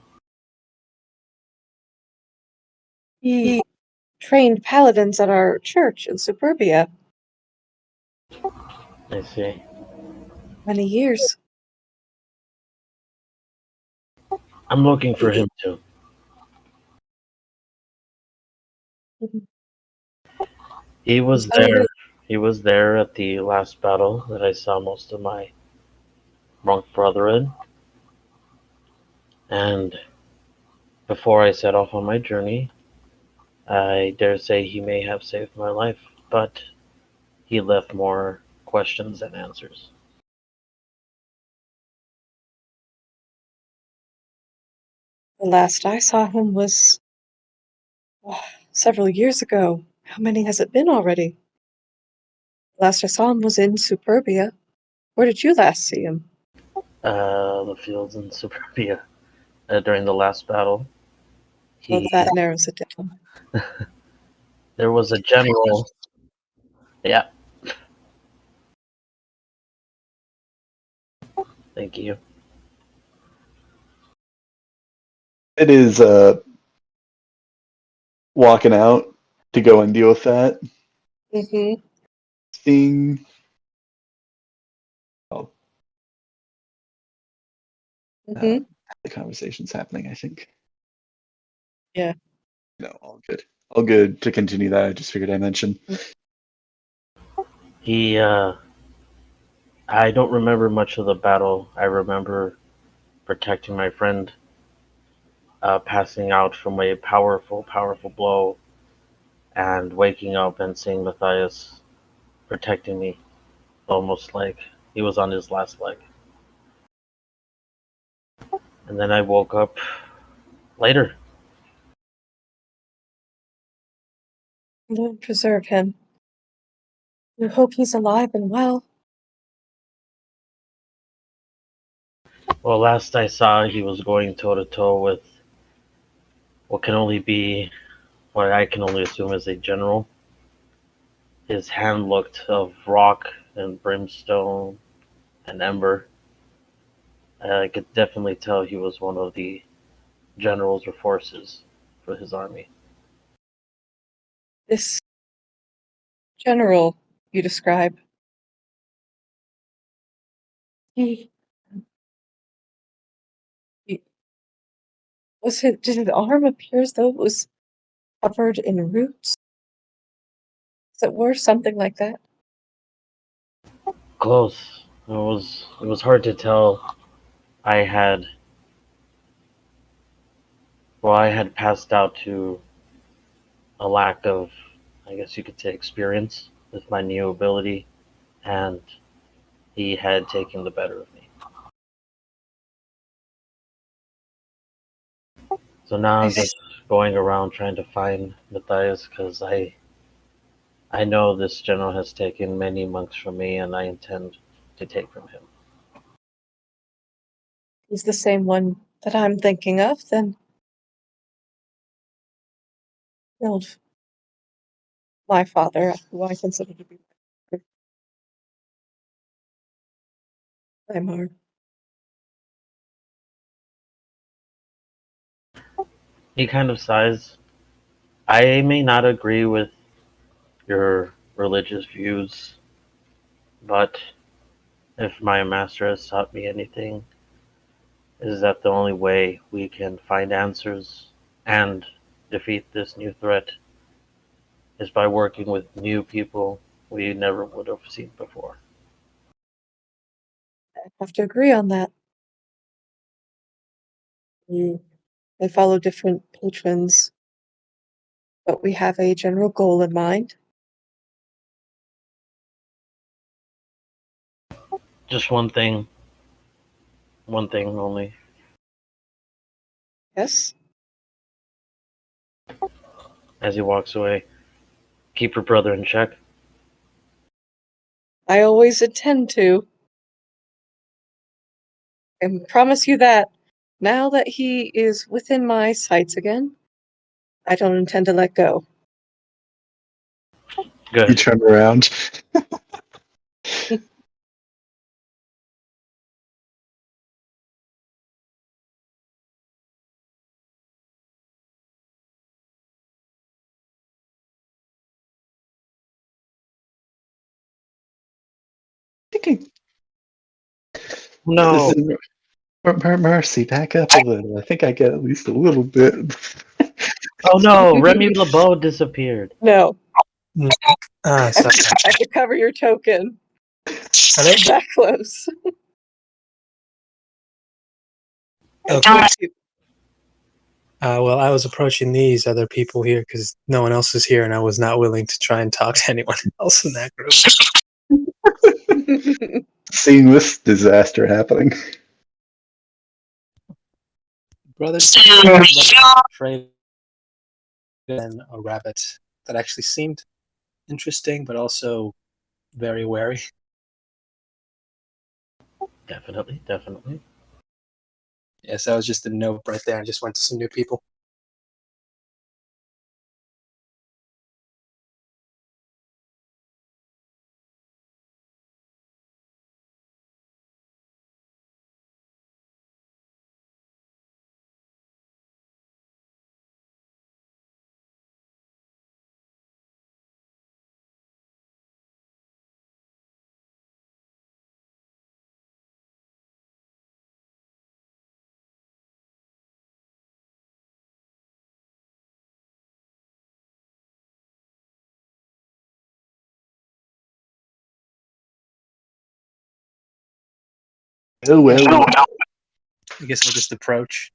He trained paladins at our church in Suburbia. I see. Many years. I'm looking for him too. Mhm. He was Is that there. it? He was there at the last battle that I saw most of my monk brethren. And before I set off on my journey, I dare say he may have saved my life, but he left more questions than answers. The last I saw him was several years ago. How many has it been already? Last I saw him was in Superbia. Where did you last see him? The fields in Suburbia during the last battle. Well, He that narrows it down. There was a general. Yeah, thank you. It is walking out to go and deal with that. Mm-hmm. Seeing. Oh, Mm-hmm. the conversation's happening, I think. Yeah. No, all good. All good to continue that. I just figured I mentioned. He. I don't remember much of the battle. I remember protecting my friend, passing out from a powerful, powerful blow, and waking up and seeing Matthias protecting me, almost like he was on his last leg. And then I woke up later. Lord preserve him. We hope he's alive and well. Well, last I saw, he was going toe to toe with what can only be, what I can only assume is a general. His hand looked of rock and brimstone and ember. I could definitely tell he was one of the generals or forces for his army. This general you describe, he, he did his arm appear as though it was covered in roots? As it were, something like that? Close. It was hard to tell. I had I had passed out to a lack of, I guess you could say, experience with my new ability, and he had taken the better of me. So now I I'm just going around trying to find Matthias because I know this general has taken many monks from me, and I intend to take from him. he's the same one that I'm thinking of, then killed my father, who I consider to be Weimar. He kind of sighs. I may not agree with your religious views, but if my master has taught me anything, is that the only way we can find answers and defeat this new threat is by working with new people we never would have seen before. I have to agree on that. They follow different patrons, but we have a general goal in mind. Just one thing only. Yes, As he walks away, keep your brother in check. I always intend to, and promise you that now that he is within my sights again, I don't intend to let go. You Good. turn around. thinking. No. Listen, Mercy, back up a little. I think I get at least a little bit. Oh no, Remy LeBeau disappeared. No, Ah, I sorry. have to cover your token. Are they? That close. Okay. Well, I was approaching these other people here because no one else is here, and I was not willing to try and talk to anyone else in that group. Seeing this disaster happening. Brothers, I'm afraid than a rabbit that actually seemed interesting, but also very wary. Definitely, definitely. Yes, that was just a note right there. I just went to some new people. Oh well. I guess I'll just approach.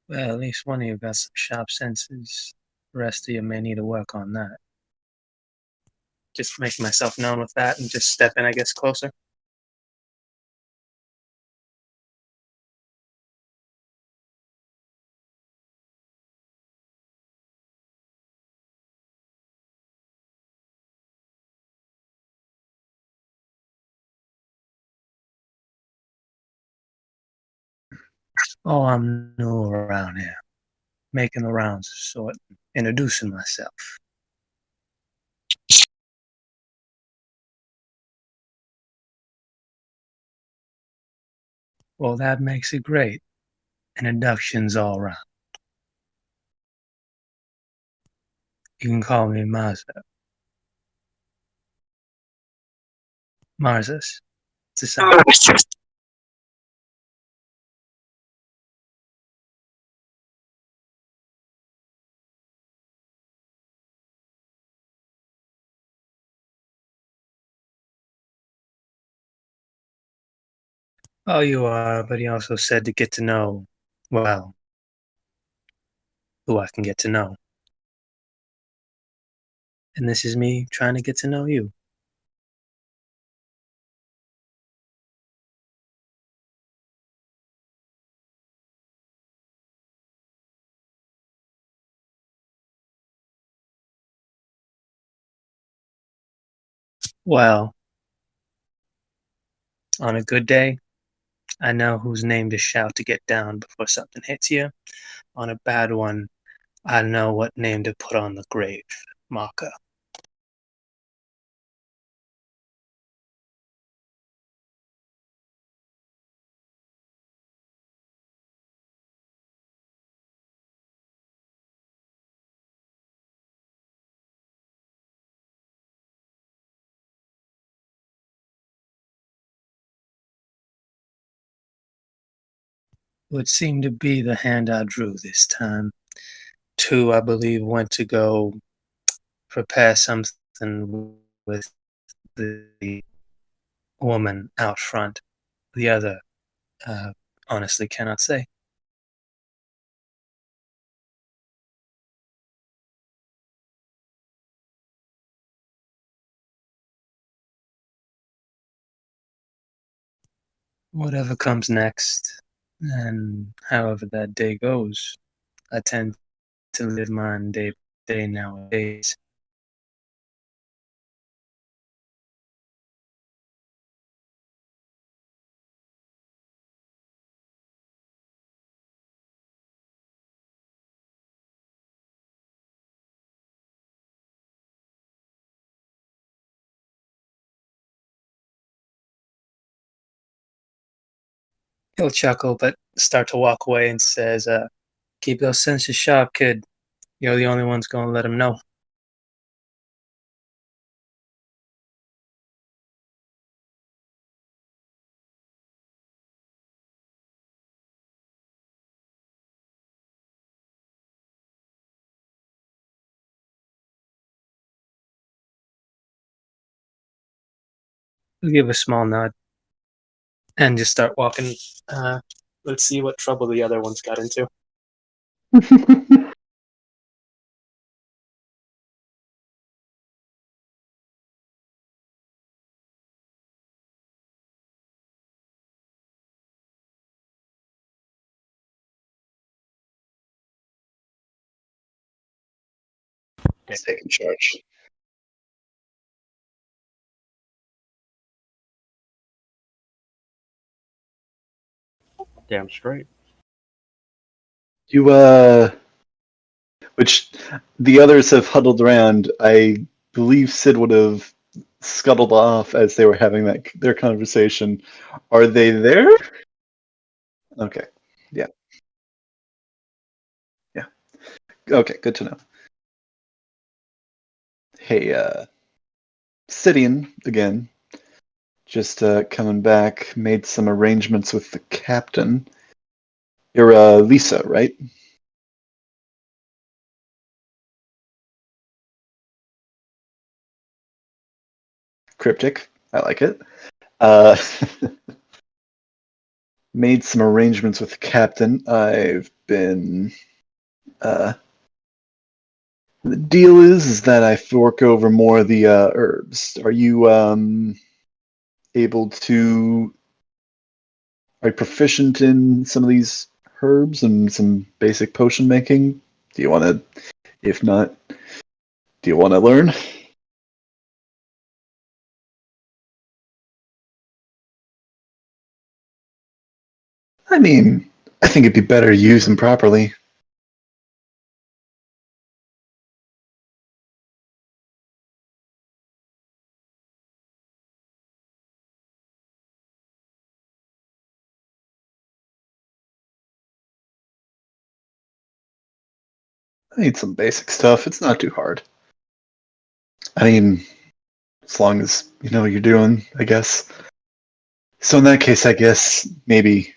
Well, at least one of you got some sharp senses. The rest of you may need to work on that. Just make myself known with that and just step in, I guess, closer. Oh, I'm new around here, making the rounds of sort, introducing myself. Well, that makes it great. Introductions all round. You can call me Marza. Marzas. It's a sign. Oh, you are, but he also said to get to know, well, who I can get to know. And this is me trying to get to know you. Well, on a good day, I know whose name to shout to get down before something hits you. On a bad one, I know what name to put on the grave marker. Would seem to be the hand I drew this time. two, I believe, went to go prepare something with the woman out front. The other, honestly, cannot say. Whatever comes next, and however that day goes, I tend to live mine day by day nowadays. He'll chuckle, but start to walk away and says, keep those senses sharp, kid. You're the only one's gonna let him know. He'll give a small nod and just start walking. Let's see what trouble the other one's got into. He's taking charge. Damn straight. You, which the others have huddled around. I believe Sid would have scuttled off as they were having their conversation. Are they there? Okay. Yeah. Yeah. Okay, good to know. Hey, Sidian, again, just coming back, made some arrangements with the captain. You're Lisa, right? Cryptic. I like it. Uh, made some arrangements with the captain. I've been. The deal is that I fork over more of the herbs. Are you able to? Are you proficient in some of these herbs and some basic potion making? Do you want to? If not, do you want to learn? I mean, I think it'd be better to use them properly. I need some basic stuff. It's not too hard. I mean, as long as you know what you're doing, I guess. So in that case, I guess maybe.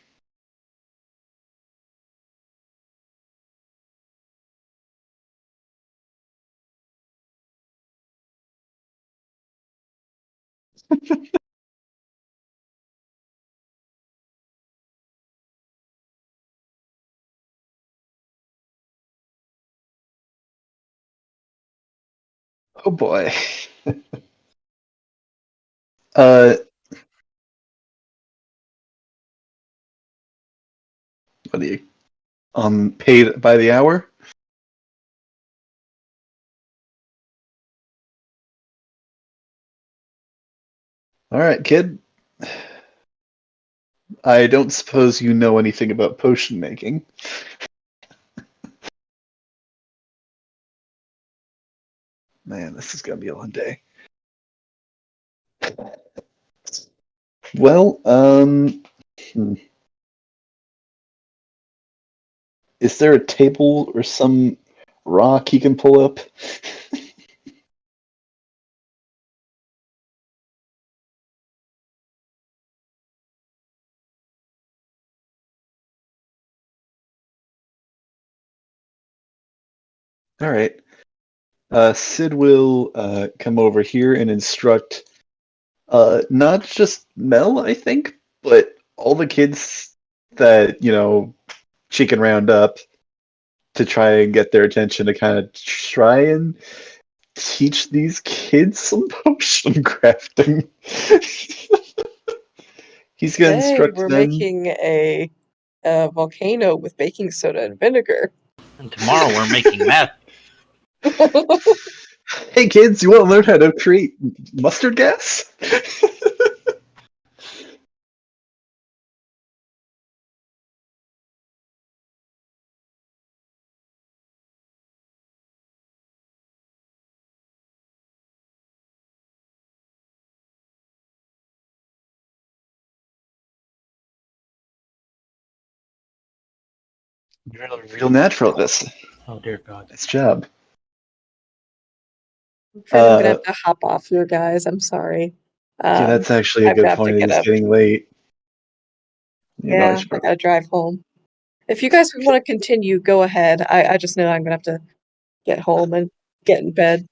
Oh boy. uh, what are you paid by the hour? All right, kid. I don't suppose you know anything about potion making. Man, this is gonna be a long day. Well, hmm. Is there a table or some rock he can pull up? All right. Sid will come over here and instruct not just Mel, I think, but all the kids that, she can round up to try and get their attention to kind of try and teach these kids some potion crafting. He's going to Today instruct we're them. making a volcano with baking soda and vinegar. And tomorrow we're making meth. Hey kids, you want to learn how to create mustard gas? You're a real natural at this. Oh dear God. Nice job. I'm afraid I'm gonna have to hop off here, guys. I'm sorry. Yeah, that's actually a I'm gonna good have to point. It get is up. getting late. I Yeah, should I probably. gotta drive home. If you guys want to continue, go ahead. I just know I'm gonna have to get home and get in bed.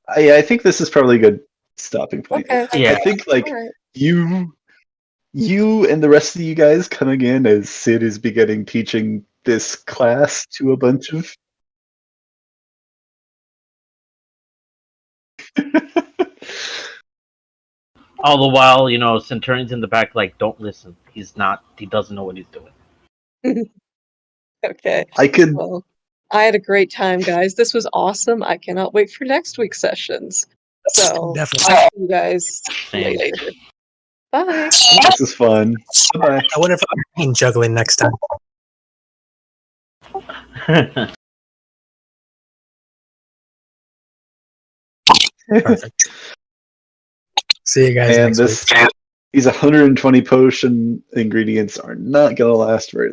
I think this is probably a good stopping point. Okay. I Yeah. think All right. you and the rest of you guys coming in as Sid is beginning teaching this class to a bunch of. All the while, Centurion's in the back, like, don't listen. He doesn't know what he's doing. Okay. I could. Well, I had a great time, guys. This was awesome. I cannot wait for next week's sessions. So Definitely. I'll see you guys Same. later. Bye. This is fun. Bye I wonder if I'm juggling next time. bye. Perfect. See you guys And next week. these 120 potion ingredients are not gonna last very